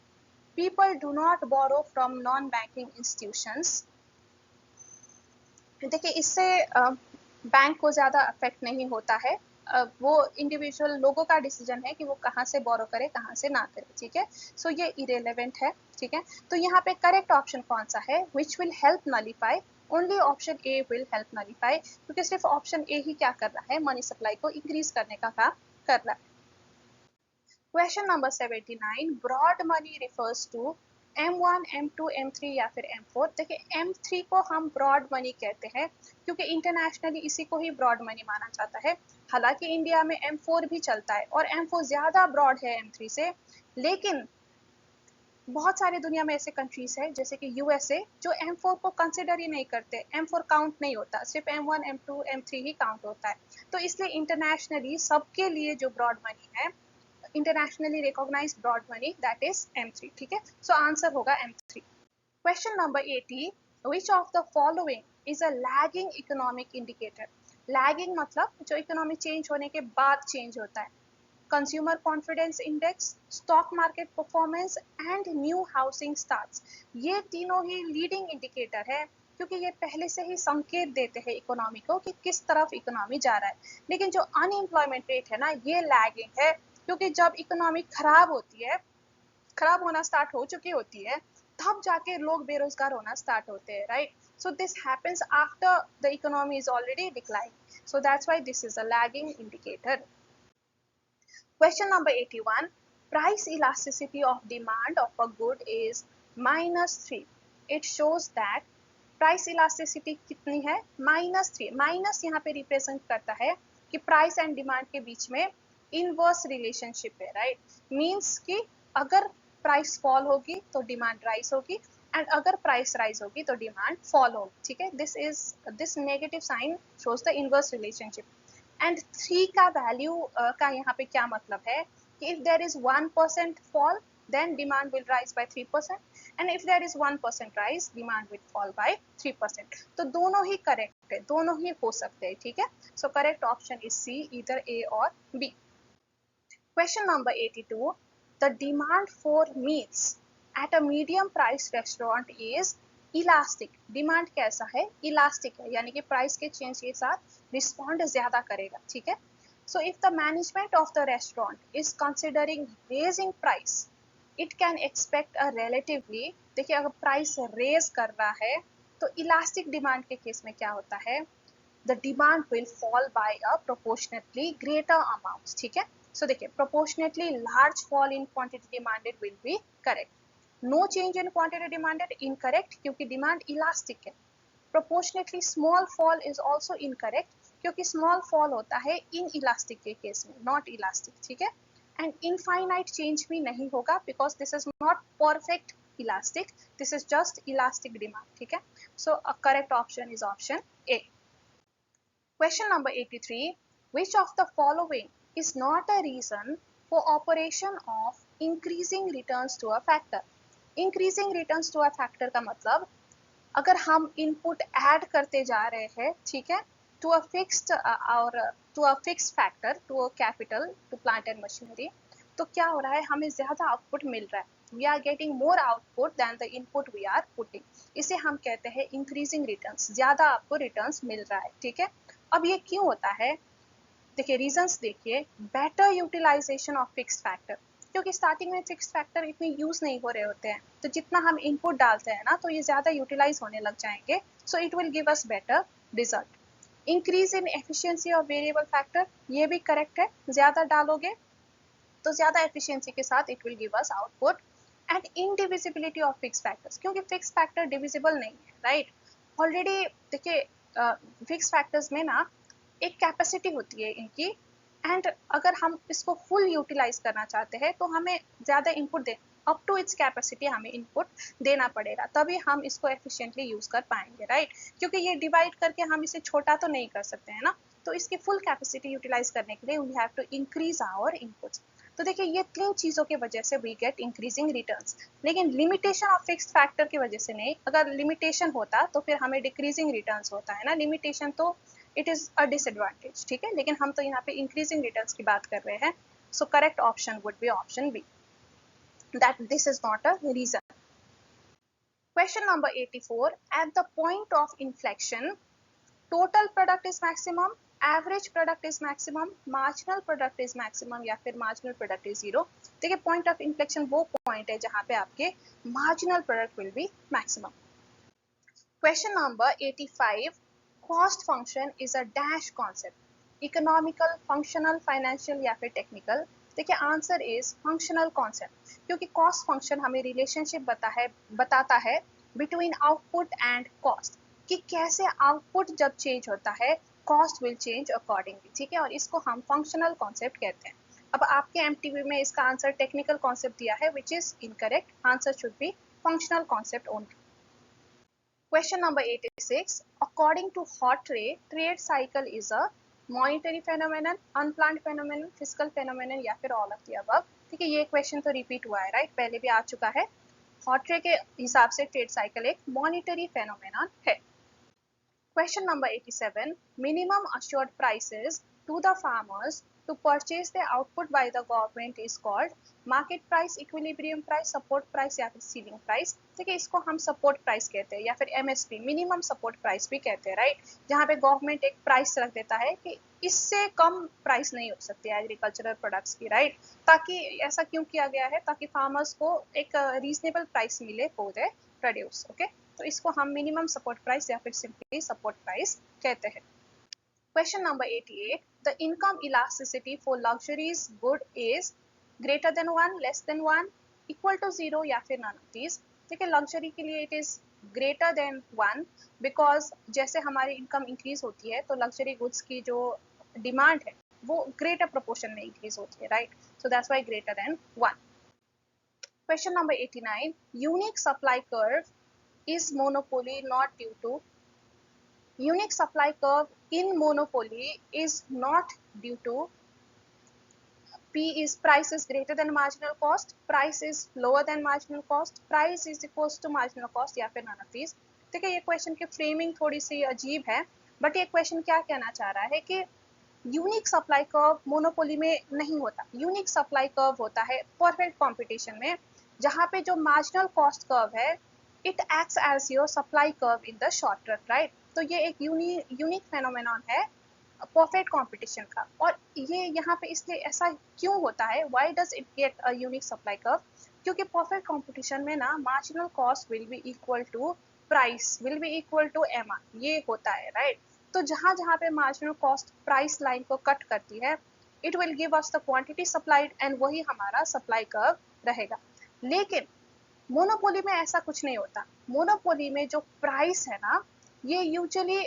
People do not borrow from non banking institutions. देखिए इससे बैंक को ज़्यादा अफेक्ट नहीं होता है, वो इंडिविजुअल लोगों का डिसीजन है कि वो कहाँ से बोरो करे कहाँ से ना करे, ठीक है। सो ये इरेलेवेंट है, ठीक है। तो यहाँ पे करेक्ट ऑप्शन कौन सा है, which will help nullify, only option A will help nullify, क्योंकि सिर्फ ऑप्शन ए ही क्या कर रहा है, मनी सप्लाई को इंक्रीज करने का काम कर रहा है। Question number 79, broad money refers to M1, M2, M3 या फिर M4। देखिए M3 को हम ब्रॉड मनी कहते हैं क्योंकि इंटरनेशनली इसी को ही ब्रॉड मनी माना जाता है। हालांकि इंडिया में M4 भी चलता है और M4 ज़्यादा ब्रॉड है M3 से, लेकिन बहुत सारे दुनिया में ऐसे कंट्रीज है जैसे कि USA जो M4 को कंसिडर ही नहीं करते, M4 काउंट नहीं होता, सिर्फ M1, M2, M3 ही काउंट होता है। तो इसलिए इंटरनेशनली सबके लिए जो ब्रॉड मनी है, internationally recognised broad money, that is M3, ठीक है। सो आंसर होगा M3। Question number 80, which of the following is a lagging economic indicator. Lagging मतलब जो इकोनॉमी चेंज होने के बाद चेंज होता है। Consumer confidence index, stock market performance and new housing starts. ये तीनों ही लीडिंग इंडिकेटर है क्योंकि ये पहले से ही संकेत देते हैं इकोनॉमी को कि किस तरफ इकोनॉमी जा रहा है। लेकिन जो अनएम्प्लॉयमेंट रेट है ना, ये लैगिंग है, क्योंकि जब इकोनॉमी खराब होती है, खराब होना स्टार्ट हो चुकी होती है, तब जाके लोग बेरोजगार होना स्टार्ट होते हैं, right. So this happens after the economy is already decline, so that's why this is a lagging indicator. Question number 81, price elasticity of demand of a good is -3. It shows that price elasticity कितनी है, -3। Minus यहाँ पे represent करता है कि price and demand के बीच में इनवर्स रिलेशनशिप है, राइट। मीन्स कि अगर प्राइस फॉल होगी तो डिमांड राइज होगी, एंड अगर प्राइस राइज होगी तो डिमांड फॉल होगी, ठीक है। This negative sign shows the inverse relationship. And 3 का वैल्यू का यहाँ पे क्या मतलब है कि if there is 1% fall then demand will rise by 3%, and if there is 1% rise demand will fall by 3%। तो दोनों ही करेक्ट है, दोनों ही हो सकते हैं, ठीक है। So correct option is C, इधर ए और B. Question number 82, the demand for meats at a medium price restaurant is elastic. Demand कैसा है, इलास्टिक है, यानी कि प्राइस के चेंज के साथ रिस्पॉन्ड ज्यादा करेगा, ठीक है। So if the management of the restaurant is considering raising price, it can expect a relatively, देखिए अगर प्राइस रेज कर रहा है तो इलास्टिक डिमांड के केस में क्या होता है, the demand will fall by a proportionately greater amount, ठीक है। सो देखिए proportionately large fall in quantity demanded will be correct, no change in quantity demanded incorrect क्योंकि डिमांड इलास्टिक है। Proportionately small fall is also incorrect क्योंकि small fall होता है inelastic के case में, नॉट इलास्टिक, ठीक है। एंड इनफाइनाइट चेंज भी नहीं होगा because this is not perfect elastic, this is just elastic demand, ठीक है। So correct option is option A. Question number 83, which of the following is not a reason for operation of increasing returns to a factor? Increasing returns to a factor का मतलब अगर हम input add करते जा रहे हैं, ठीक है, टू अ फिक्स्ड और to a fixed factor, to a capital, to plant and machinery, तो क्या हो रहा है, हमें ज़्यादा आउटपुट मिल रहा है, we are getting more output than the input we are putting, इसे हम कहते हैं इंक्रीजिंग रिटर्न्स, ज़्यादा आपको रिटर्न्स मिल रहा है, ठीक है। अब ये क्यों होता है, देखिए रीजंस देखिए, better utilisation of fixed factor, क्योंकि स्टार्टिंग में फिक्स्ड फैक्टर इतने यूज नहीं हो रहे होते हैं, तो जितना हम इनपुट डालते हैं ना तो ये ज़्यादा यूटिलाइज होने लग जाएंगे, so it will give us better result. Increase in efficiency of variable factor, ये भी करेक्ट है, ज़्यादा डालोगे तो ज़्यादा एफिशिएंसी के साथ it will give us output. And indivisibility of fix factors, क्योंकि फिक्स फैक्टर डिविजिबल नहीं है, राइट। ऑलरेडी देखिए फिक्स फैक्टर्स में ना एक कैपेसिटी होती है इनकी, एंड अगर हम इसको फुल यूटिलाइज करना चाहते हैं तो हमें ज़्यादा इनपुट दे, अप टू इट्स कैपेसिटी हमें इनपुट देना पड़ेगा, तभी हम इसको एफिशिएंटली यूज़ कर पाएंगे, राइट। क्योंकि ये डिवाइड करके हम इसे छोटा तो नहीं कर सकते हैं ना, तो इसकी फुल कैपेसिटी यूटिलाइज करने के लिए we have to increase our inputs. तो देखिए ये 3 चीज़ों की वजह से वी गेट इंक्रीजिंग रिटर्न्स, लेकिन लिमिटेशन ऑफ फिक्स्ड फैक्टर की वजह से नहीं। अगर लिमिटेशन होता तो फिर हमें डिक्रीजिंग रिटर्न्स होता है ना, लिमिटेशन तो इट इज़ अ डिसएडवांटेज, ठीक है, लेकिन हम तो यहाँ पे इंक्रीजिंग रिटर्न्स की बात कर रहे हैं। So correct option would be option B, that this is not a reason. Question number 84. At the point of inflection, total product is maximum, average product is maximum, marginal product is maximum या फिर marginal product is zero. देखिए point of inflection वो point है जहाँ पे आपके marginal product will be maximum. Question number 85. Cost function is a dash concept. Economical, functional, financial या फिर technical. देखिए आंसर इज फंक्शनल कॉन्सेप्ट, क्योंकि कॉस्ट फंक्शन हमें रिलेशनशिप बताता है बिटवीन आउटपुट एंड कॉस्ट, कि कैसे आउटपुट जब चेंज होता है कॉस्ट विल चेंज अकॉर्डिंगली, ठीक है, और इसको हम फंक्शनल कॉन्सेप्ट कहते हैं। अब आपके एमटीवी में इसका आंसर टेक्निकल कॉन्सेप्ट दिया है, which is incorrect, answer should be functional concept only. Question number 86. According to Hawtrey, trade cycle is a monetary phenomenon, unplanned phenomenon, fiscal phenomenon या फिर all of the above. ठीक है, ये question तो repeat हुआ है, राइट, पहले भी आ चुका है। हॉट्रे के हिसाब से ट्रेड साइकिल एक मॉनिटरी फेनोमेनन है। Question number 87. Minimum assured prices to the farmers to purchase the output by the government is called market price, equilibrium price, support price या फिर ceiling price। ठीक है, इसको हम support price कहते हैं या फिर MSP, minimum support price भी कहते हैं, राइट, जहाँ पे गवर्नमेंट एक प्राइस रख देता है कि इससे कम प्राइस नहीं हो सकती है एग्रीकल्चरल प्रोडक्ट्स की, राइट, ताकि ऐसा क्यों किया गया है, ताकि फार्मर्स को एक रीजनेबल प्राइस मिले फॉर द प्रोड्यूस, ओके। तो इसको हम मिनिमम सपोर्ट प्राइस या फिर सिंपली सपोर्ट प्राइस कहते हैं। Question number 88. The income elasticity for luxuries good is greater than 1, less than 1, equal to 0 या फिर नन ऑफ दीज। ठीक है, लग्जरी के लिए it is greater than 1, because जैसे हमारी इनकम इंक्रीज होती है तो लग्जरी गुड्स की जो डिमांड है वो ग्रेटर प्रोपोर्शन में इंक्रीज होती है, right, so that's why greater than 1। Question number 89. Unique supply curve is monopoly not due to unique supply curve in monopoly is not due to P is price is greater than marginal cost, price is lower than marginal cost, price is equals to marginal cost या फिर none of these। ठीक है, ये question की framing थोड़ी सी अजीब है, but ये क्वेश्चन क्या कहना चाह रहा है कि यूनिक सप्लाई कर्व मोनोपोली में नहीं होता, यूनिक सप्लाई कर्व होता है परफेक्ट कंपटीशन में, जहाँ पे जो मार्जिनल कॉस्ट कर्व है it acts as your supply curve in the short run, right. तो ये एक यूनिक फेनोमेनॉन है परफेक्ट कंपटीशन का, और ये यहाँ पे इसलिए ऐसा क्यों होता है, why does it get a unique supply curve, क्योंकि परफेक्ट कंपटीशन में ना marginal cost will be equal to price will be equal to MR, ये होता है, राइट। तो जहाँ जहाँ पे मार्जिनल कॉस्ट प्राइस लाइन को कट करती है it will give us the quantity supplied and वही हमारा सप्लाई कर्व रहेगा। लेकिन मोनोपोली में ऐसा कुछ नहीं होता, मोनोपोली में जो प्राइस है ना ये यूजुअली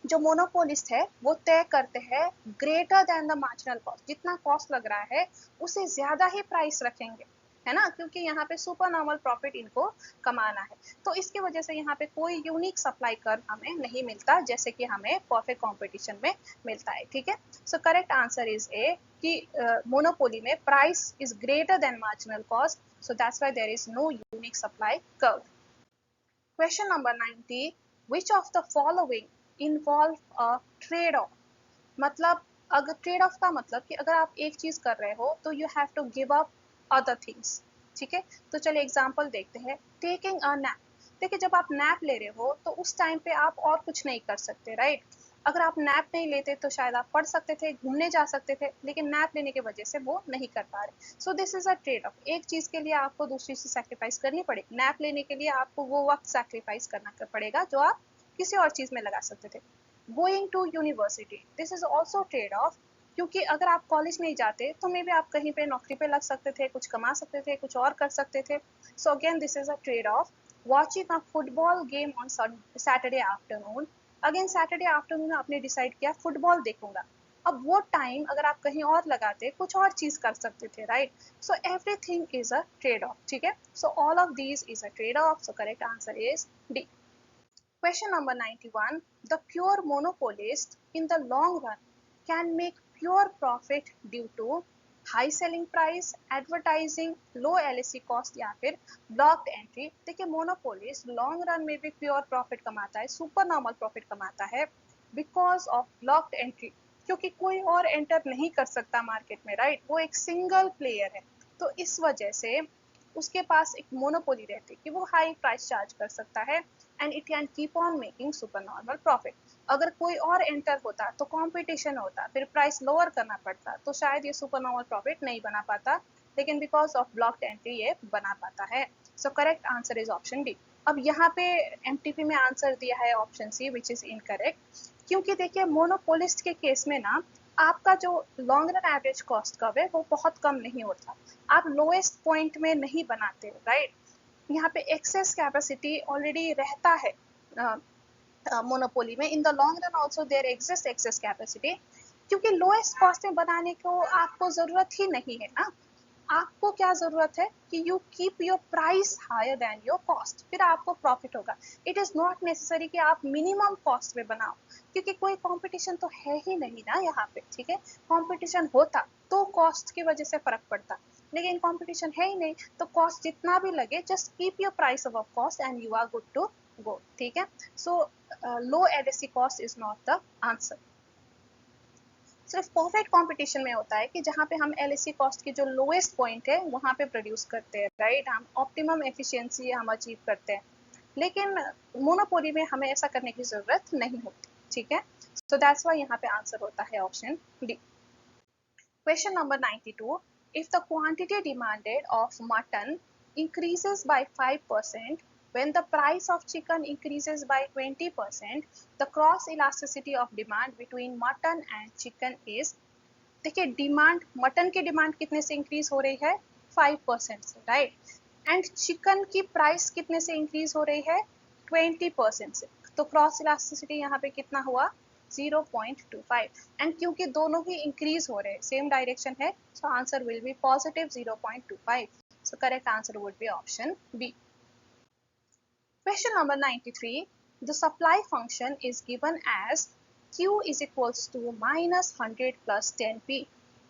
जो मोनोपोलिस्ट है वो तय करते हैं greater than the marginal cost, जितना कॉस्ट लग रहा है उससे ज्यादा ही प्राइस रखेंगे, है ना, क्योंकि यहाँ पे सुपर नॉर्मल प्रॉफिट इनको कमाना है। तो इसकी वजह से यहाँ पे कोई यूनिक सप्लाई कर्व हमें नहीं मिलता जैसे कि हमें परफेक्ट कंपटीशन में मिलता है, ठीक है। So correct answer is A कि मोनोपोली में price is greater than marginal cost, so that's why there is no unique supply curve. Question number 90. Which of the following involve a trade off? मतलब अगर trade off का मतलब कि अगर आप एक चीज कर रहे हो तो you have to give up other things, ठीक है। तो चलिए एग्जांपल देखते हैं, टेकिंग अ नैप। देखिए जब आप नैप ले रहे हो तो उस टाइम पे आप और कुछ नहीं कर सकते, राइट। अगर आप नैप नहीं लेते तो शायद आप पढ़ सकते थे, घूमने जा सकते थे, लेकिन नैप लेने की वजह से वो नहीं कर पा रहे। सो this is a trade off, एक चीज के लिए आपको दूसरी चीज सैक्रिफाइस करनी पड़ेगी, नैप लेने के लिए आपको वो वक्त सैक्रिफाइस करना पड़ेगा जो आप किसी और चीज में लगा सकते थे। Going to university, this is also trade off, क्योंकि अगर आप कॉलेज नहीं जाते तो मे बी आप कहीं पे नौकरी पे लग सकते थे, कुछ कमा सकते थे, कुछ और कर सकते थे। So again this is a trade off. Watching a football game on Saturday afternoon, again Saturday afternoon आपने डिसाइड किया फुटबॉल देखूंगा, अब वो टाइम अगर आप कहीं और लगाते कुछ और चीज कर सकते थे, right. So everything is a trade off, ठीक है। सो all of these is a trade off, so correct answer is D. Question number 91. The pure monopolist in the long run can make pure profit due to high selling price, advertising, low LAC cost या फिर blocked entry. देखिए monopolist long run में भी pure profit कमाता है, super normal profit कमाता है because of blocked entry, क्योंकि कोई और एंटर नहीं कर सकता मार्केट में, राइट, वो एक सिंगल प्लेयर है, तो इस वजह से उसके पास एक मोनोपोली रहती है कि वो हाई प्राइस चार्ज कर सकता है and it can keep on making super normal profit. अगर कोई और एंटर होता तो कंपटीशन होता, फिर प्राइस लोअर करना पड़ता, तो शायद ये सुपर नॉर्मल प्रॉफिट नहीं बना पाता, लेकिन बिकॉज ऑफ ब्लॉक्ड एंट्री ये बना पाता है। So correct answer is option D. अब यहाँ पे एमटीपी में आंसर दिया है option C which is incorrect, क्योंकि देखिए मोनोपोलिस्ट के केस में ना आपका जो long run average cost curve है वो बहुत कम नहीं होता, आप लोएस्ट पॉइंट में नहीं बनाते, राइट। यहाँ पे एक्सेस कैपेसिटी ऑलरेडी रहता है मोनोपोली में, in the long run also there exist excess capacity, क्योंकि लोएस्ट कॉस्ट में बनाने को आपको जरूरत ही नहीं है ना। आपको क्या जरूरत है कि you keep your price higher than your cost, फिर आपको प्रॉफिट होगा। इट इज नॉट नेसेसरी कि आप मिनिमम कॉस्ट में बनाओ, क्योंकि कोई कंपटीशन तो है ही नहीं ना यहाँ पे, ठीक है। कंपटीशन होता तो कॉस्ट की वजह से फर्क पड़ता, लेकिन कंपटीशन है ही नहीं, तो कॉस्ट जितना भी लगे just keep your price above cost and you are good to go, ठीक है। सो लो LAC cost is not the answer. सिर्फ परफेक्ट कंपटीशन में होता है कि जहाँ पे हम एलएसी कॉस्ट की जो लोएस्ट पॉइंट है वहाँ पे प्रोड्यूस करते हैं, राइट, हम ऑप्टिमम एफिशिएंसी हम अचीव करते हैं, लेकिन मोनोपोली में हमें ऐसा करने की जरूरत नहीं होती, ठीक है। सो दैट्स व्हाई यहाँ पे आंसर होता है option D. Question number 92. If the quantity demanded of mutton increases by 5% when the price of chicken increases by 20%, the cross elasticity of demand between mutton and chicken is, देखिए demand, mutton की demand कितने से increase हो रही है, 5% से, right, and chicken की price कितने से इंक्रीज हो रही है, 20% से, तो क्रॉस इलास्टिसिटी यहाँ पे कितना हुआ, 0.25, एंड क्योंकि दोनों ही इंक्रीज हो रहे हैं, सेम डायरेक्शन है, so answer will be positive 0.25, so correct answer would be option B. Question number 93. The supply function is given as Q is equals to minus 100 plus 10p.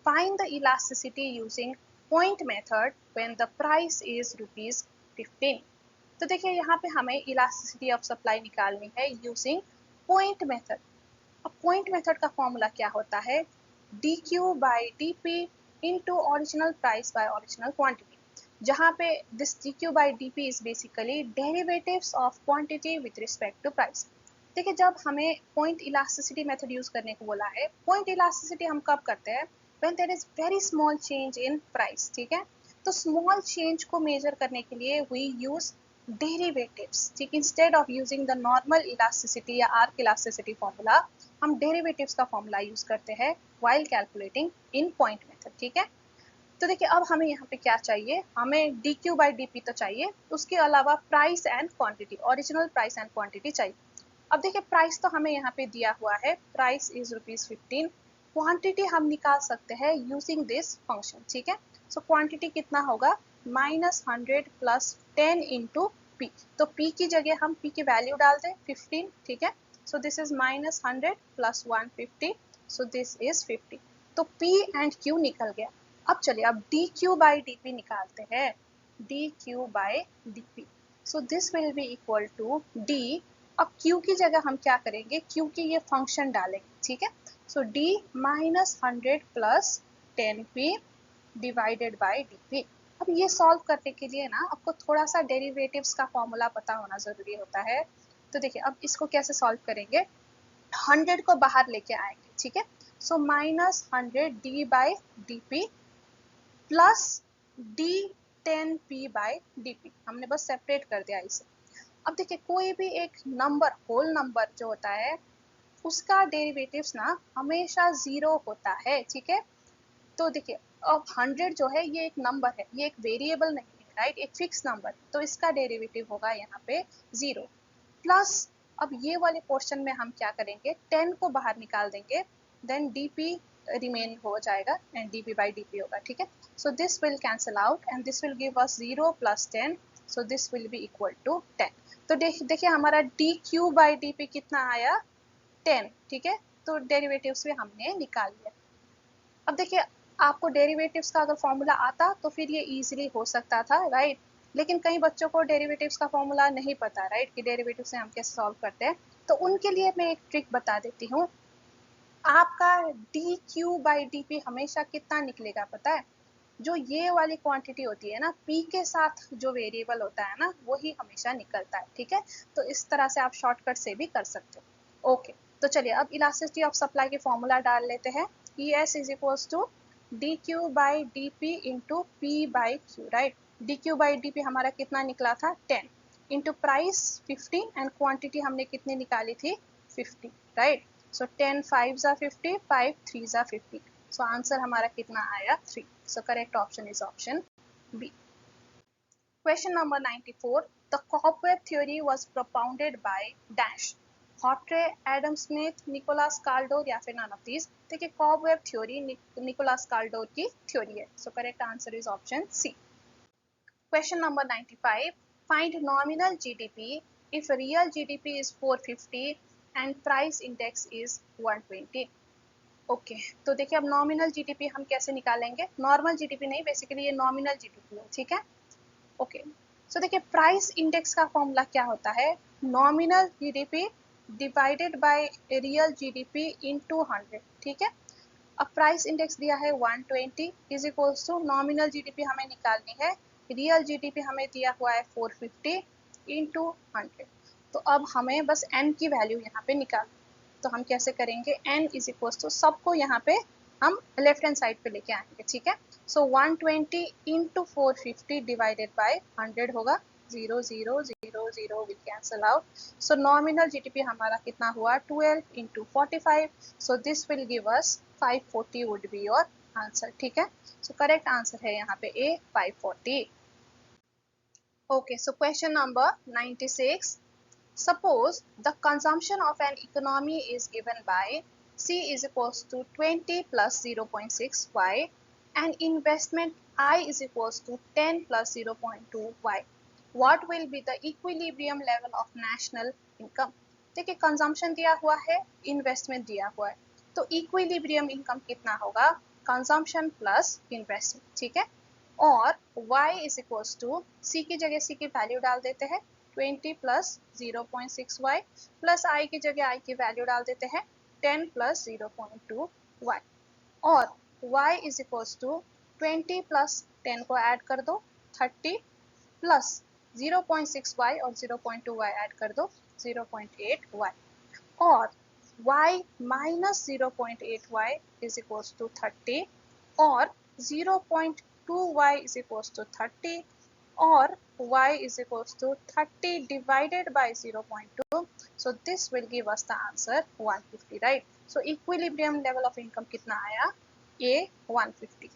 Find the elasticity using point method when the price is rupees 15. तो देखिए यहाँ पे हमें elasticity of supply निकालनी है using point method. अब point method का formula क्या होता है, D Q by D P into original price by original quantity, जहाँ पे this D Q by D P is basically derivatives of quantity with respect to price. देखिए जब हमें पॉइंट इलास्टिसिटी मेथड यूज करने को बोला है, पॉइंट इलास्टिसिटी हम कब करते हैं, when there is very small change in price, ठीक है। तो स्मॉल चेंज को मेजर करने के लिए वी यूज डेरिवेटिव्स, ठीक, instead of using the normal elasticity या आर्क इलास्टिसिटी फॉर्मूला, हम डेरिवेटिव्स का फॉर्मूला यूज करते हैं व्हाइल कैलकुलेटिंग इन पॉइंट मेथड, ठीक है। तो देखिए अब हमें यहाँ पे क्या चाहिए, हमें D Q by D P तो चाहिए, उसके अलावा price and quantity, original price and quantity चाहिए। अब देखिए प्राइस तो हमें यहाँ पे दिया हुआ है, प्राइस इज ₹15, क्वांटिटी हम निकाल सकते हैं यूजिंग दिस फंक्शन, ठीक है। सो क्वांटिटी कितना होगा, -100 प्लस 10 इंटू पी, तो पी की जगह हम पी की वैल्यू डाल दें 15, ठीक है। So this is -100 plus 150, so this is 50, तो पी एंड क्यू निकल गया। अब चलिए अब D Q by D P निकालते हैं, D Q by D P, so this will be equal to D, अब क्यू की जगह हम क्या करेंगे, क्यू की ये फंक्शन डालेंगे, ठीक है। So D -100 plus 10p divided by D P. अब ये सॉल्व करने के लिए ना आपको थोड़ा सा डेरिवेटिव्स का फॉर्मूला पता होना जरूरी होता है। तो देखिए अब इसको कैसे सॉल्व करेंगे, 100 को बाहर लेके आएंगे, ठीक है। सो -100 D by D P plus D 10p by D P, हमने बस सेपरेट कर दिया इसे। अब देखिए कोई भी एक नंबर, होल नंबर जो होता है उसका डेरिवेटिव्स ना हमेशा 0 होता है, ठीक है। तो देखिए अब 100 जो है ये एक नंबर है, ये एक वेरिएबल नहीं है, राइट, एक फिक्स नंबर, तो इसका डेरिवेटिव होगा यहाँ पे 0 प्लस, अब ये वाले पोर्शन में हम क्या करेंगे, 10 को बाहर निकाल देंगे, देन dp रिमेन हो जाएगा एंड dp बाई dp होगा, ठीक है। So this will cancel out and this will give us 0 plus 10, so this will be equal to 10। तो देखिए हमारा dq बाई dp कितना आया, 10, ठीक है, तो डेरिवेटिव्स भी हमने निकाल लिया। अब देखिए आपको डेरिवेटिव्स का अगर फॉर्मूला आता तो फिर ये इजीली हो सकता था, राइट। लेकिन कई बच्चों को डेरिवेटिव्स का फॉर्मूला नहीं पता, राइट, कि डेरिवेटिव से हम कैसे सॉल्व करते हैं। तो उनके लिए मैं एक ट्रिक बता देती हूँ। आपका D Q by D P हमेशा कितना निकलेगा पता है? जो ये वाली क्वांटिटी होती है ना, पी के साथ जो वेरिएबल होता है ना, वही हमेशा निकलता है, ठीक है। तो इस तरह से आप शॉर्टकट से भी कर सकते हो। ओके, तो चलिए अब इलास्टिसिटी ऑफ सप्लाई की फॉर्मूला डाल लेते हैं। E S is equals to D Q by D P into P by Q, right. D Q by D P हमारा कितना निकला था? 10 इंटू प्राइस 50 एंड क्वांटिटी हमने कितनी निकाली थी? 50, राइट। सो 10 5 जा 50, 5 3 जा 50। सो आंसर हमारा कितना आया? 3। So correct option is option B. Question number 94, the cobweb theory was propounded by dash, Hawtrey, Adam Smith, Nicholas Kaldor या फिर नन ऑफ दीज। देखिए कॉबवेब थ्योरी निकोलस काल्डोर की थ्योरी है। So correct answer is option C. Question number 95. Find nominal GDP if real GDP is 450 and price index is 120. Okay, तो देखिए अब nominal GDP हम कैसे निकालेंगे? नॉर्मल जीडीपी नहीं, बेसिकली ये नॉमिनल जीडीपी है, ठीक है। ओके, सो देखिए प्राइस इंडेक्स का फॉर्मूला क्या होता है? Nominal GDP divided by real GDP into 100, ठीक है। अब प्राइस इंडेक्स दिया है 120 is equals to nominal GDP हमें निकालनी है, रियल जीडीपी हमें दिया हुआ है 450 इंटू 100। तो अब हमें बस n की वैल्यू यहाँ पे निकालनी। तो हम कैसे करेंगे? n इज इक्वल्स टू सबको यहाँ पे हम लेफ्ट हैंड साइड पे लेके आएंगे, ठीक है। सो 120 इंटू 450 डिवाइडेड बाय 100 होगा, 0 0 0 0 will cancel out. So nominal GDP हमारा कितना हुआ? 12 into 45। So this will give us 540 would be your answer, ठीक है। सो करेक्ट आंसर है यहाँ पे ए 540। Okay, so question number 96, suppose the consumption of an economy is given by C is equals to 20 plus 0.6 y and investment I is equals to 10 plus 0.2 y. What will be the equilibrium level of national income? देखिए consumption दिया हुआ है, investment दिया हुआ है, तो equilibrium income कितना होगा? कंजम्पशन प्लस इन्वेस्टमेंट, ठीक है। और y is equals to c की जगह c की वैल्यू डाल देते हैं 20 प्लस 0.6y प्लस i की जगह i की वैल्यू डाल देते हैं 10 प्लस 0.2y और y is equals to 20 plus 10 को ऐड कर दो 30 प्लस 0.6y और 0.2y ऐड कर दो 0.8y और y minus 0.8y is equals to 30 और 0.2y is equals to 30 or y is equals to 30 divided by 0.2. So this will give us the answer 150, right? So equilibrium level of income कितना आया? A 150.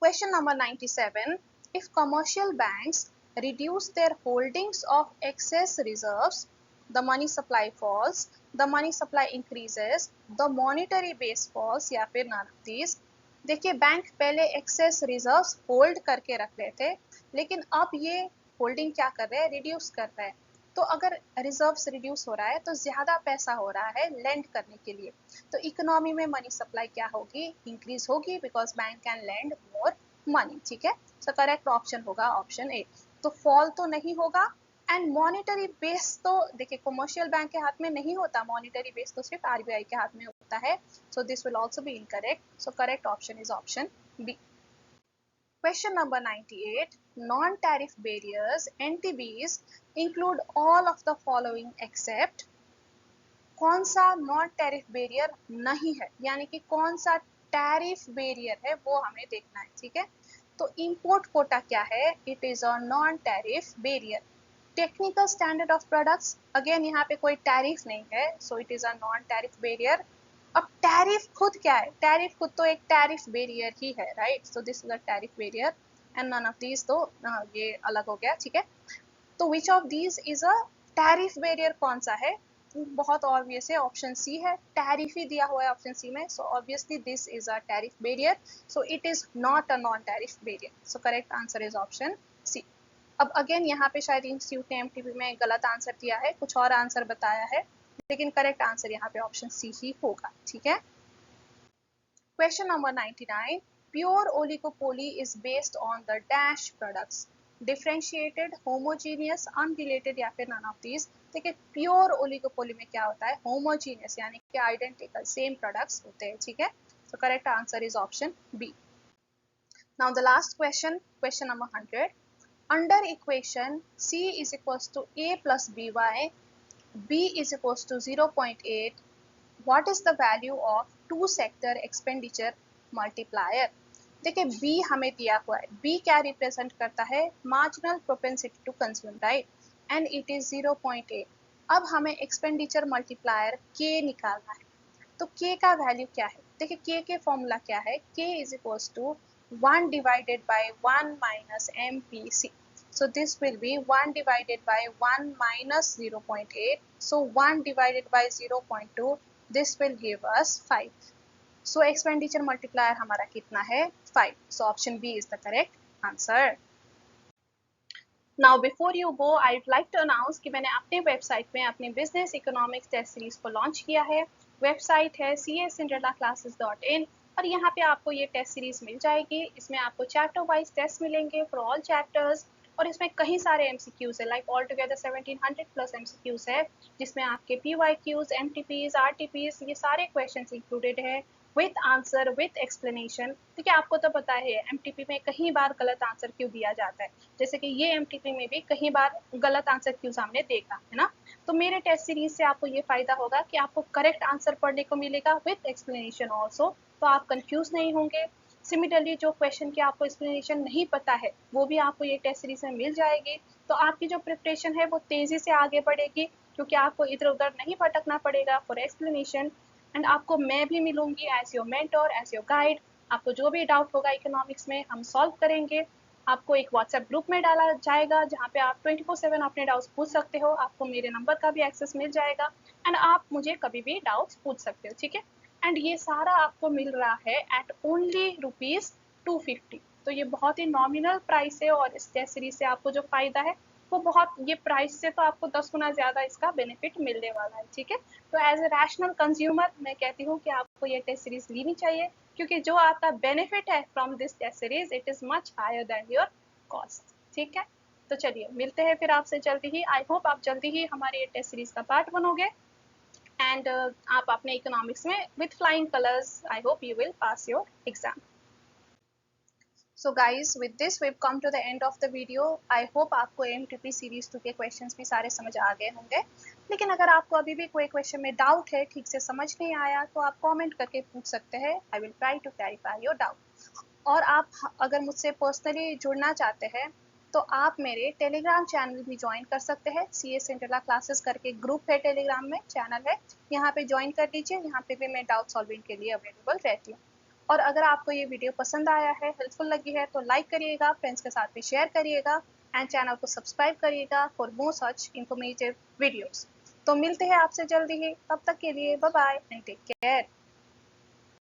Question number 97. If commercial banks reduce their holdings of excess reserves, the money supply falls, the money supply increases, the monetary base falls या फिर none of these. देखिए bank पहले access reserves hold करके रख रहे थे, लेकिन अब ये होल्डिंग क्या कर रहे हैं? रिड्यूस कर रहे हैं। तो अगर रिजर्व्स रिड्यूस हो रहा है तो ज्यादा पैसा हो रहा है लेंड करने के लिए, तो इकोनॉमी में मनी सप्लाई क्या होगी? इंक्रीज होगी, because bank can lend more money, ठीक है। सो करेक्ट ऑप्शन होगा ऑप्शन ए। तो फॉल तो नहीं होगा एंड मॉनिटरी बेस तो देखिए कमर्शियल बैंक के हाथ में नहीं होता, मॉनिटरी बेस तो सिर्फ आरबीआई के हाथ में होता है। So this will also be incorrect. So correct option is option B. Question number 98. Non-tariff barriers (NTBs) include all of the following except। कौन सा नॉन टैरिफ बैरियर नहीं है, यानी कि कौन सा टैरिफ बैरियर है वो हमें देखना है, ठीक है। तो इंपोर्ट कोटा क्या है? It is a non tariff barrier. Technical standard of products, again यहाँ पे कोई टैरिफ नहीं है, सो it is a non tariff barrier. अब टैरिफ खुद क्या है? टैरिफ खुद तो एक टैरिफ बैरियर ही है, right. So this is a tariff barrier and none of these, तो ये अलग हो गया, ठीक है। तो which of these is a tariff barrier? कौन सा है? बहुत ऑब्वियस है, ऑप्शन सी है, टैरिफ ही दिया हुआ है ऑप्शन सी में। So obviously this is a tariff barrier, so it is not a non tariff barrier. So correct answer is option C. अब अगेन यहाँ पे शायद इंस्टीट्यूट ने एमटीबी में गलत आंसर दिया है, कुछ और आंसर बताया है, लेकिन करेक्ट आंसर यहाँ पे ऑप्शन सी ही होगा, ठीक है। Question number 99. Pure oligopoly is based on the dash products. Differentiated, homogeneous, unrelated या फिर none of these. देखिए प्योर ओलिगोपोली में क्या होता है, होमोजीनियस यानी कि आइडेंटिकल सेम प्रोडक्ट्स होते हैं, ठीक है. So correct answer is option B. Now the last question, question number 100. Under equation C is equals to A plus BY, B is equals to 0.8, what is the value of two sector expenditure multiplier? देखिए B हमें दिया हुआ है, B क्या represent करता है, marginal propensity to consume, right, and it is 0.8. अब हमें एक्सपेंडिचर मल्टीप्लायर K निकालना है. तो K का वैल्यू क्या है, देखिए K के फॉर्मूला क्या है, K is equals to 1 divided by 1 minus MPC. So this will be 1 divided by 1 minus 0.8. So 1 divided by 0.2. This will give us 5. So expenditure multiplier हमारा कितना है, 5. So option B is the correct answer. Now before you go, I'd like to announce कि मैंने अपने website में अपने business economics test series को launch किया है. वेबसाइट है cascinderellaclasses.in और यहाँ पे आपको ये टेस्ट सीरीज मिल जाएगी. इसमें आपको चैप्टर वाइज टेस्ट मिलेंगे फॉर ऑल चैप्टर्स और इसमें कई सारे MCQs है, like all together 1700 plus MCQs है, जिसमें आपके PYQs, MTPs, RTPs ये सारे क्वेश्चंस इंक्लूडेड है विथ आंसर विथ एक्सप्लेनेशन. देखिए आपको तो पता है MTP में कई बार गलत आंसर क्यों दिया जाता है, जैसे कि ये MTP में भी कई बार गलत आंसर क्यों सामने देखा है ना. तो मेरे टेस्ट सीरीज से आपको ये फायदा होगा कि आपको करेक्ट आंसर पढ़ने को मिलेगा विथ एक्सप्लेनेशन ऑल्सो, तो आप कंफ्यूज नहीं होंगे. सिमिलरली जो क्वेश्चन की आपको एक्सप्लेनेशन नहीं पता है वो भी आपको ये टेस्ट सीरीज में मिल जाएगी. तो आपकी जो प्रिपरेशन है वो तेजी से आगे बढ़ेगी क्योंकि आपको इधर उधर नहीं भटकना पड़ेगा फॉर एक्सप्लेनेशन. एंड आपको मैं भी मिलूंगी as your mentor, as your guide. आपको जो भी डाउट होगा इकोनॉमिक्स में हम सॉल्व करेंगे. आपको एक व्हाट्सएप ग्रुप में डाला जाएगा जहाँ पे आप 24/7 अपने डाउट्स पूछ सकते हो. आपको मेरे नंबर का भी एक्सेस मिल जाएगा एंड आप मुझे कभी भी डाउट्स पूछ सकते हो, ठीक है. एंड ये सारा आपको मिल रहा है एट ओनली ₹250. तो ये बहुत ही नॉमिनल प्राइस है और इस टेस्ट सीरीज से आपको जो फायदा है वो बहुत, ये प्राइस से तो आपको 10 गुना ज़्यादा इसका बेनिफिट मिलने वाला है, ठीक है. तो एज ए रैशनल कंज्यूमर मैं कहती हूँ कि आपको ये टेस्ट सीरीज लेनी चाहिए क्योंकि जो आपका बेनिफिट है from this test series it is much higher than your cost, ठीक है. तो चलिए मिलते हैं फिर आपसे जल्दी ही. आई होप आप जल्दी ही हमारे ये टेस्ट सीरीज का पार्ट बनोगे एंड आप अपने इकोनॉमिक्स में with flying colours I hope you will pass your exam. So guys, with this we've come to the end of the video. I hope आपको MTP सीरीज 2 के questions भी सारे समझ आ गए होंगे. लेकिन अगर आपको अभी भी कोई क्वेश्चन में डाउट है, ठीक से समझ नहीं आया, तो आप कमेंट करके पूछ सकते हैं. I will try to clarify your doubt. और आप अगर मुझसे पर्सनली जुड़ना चाहते हैं तो आप मेरे टेलीग्राम चैनल भी ज्वाइन कर सकते हैं. CS सिंड्रेला क्लासेस करके ग्रुप है, टेलीग्राम में चैनल है, यहाँ पे ज्वाइन कर लीजिए. यहाँ पे भी मैं डाउट सॉल्विंग के लिए अवेलेबल रहती हूँ. और अगर आपको ये वीडियो पसंद आया है, हेल्पफुल लगी है, तो लाइक करिएगा, फ्रेंड्स के साथ भी शेयर करिएगा एंड चैनल को सब्सक्राइब करिएगा for more such informative videos. तो मिलते हैं आपसे जल्दी ही, तब तक के लिए bye bye and take care.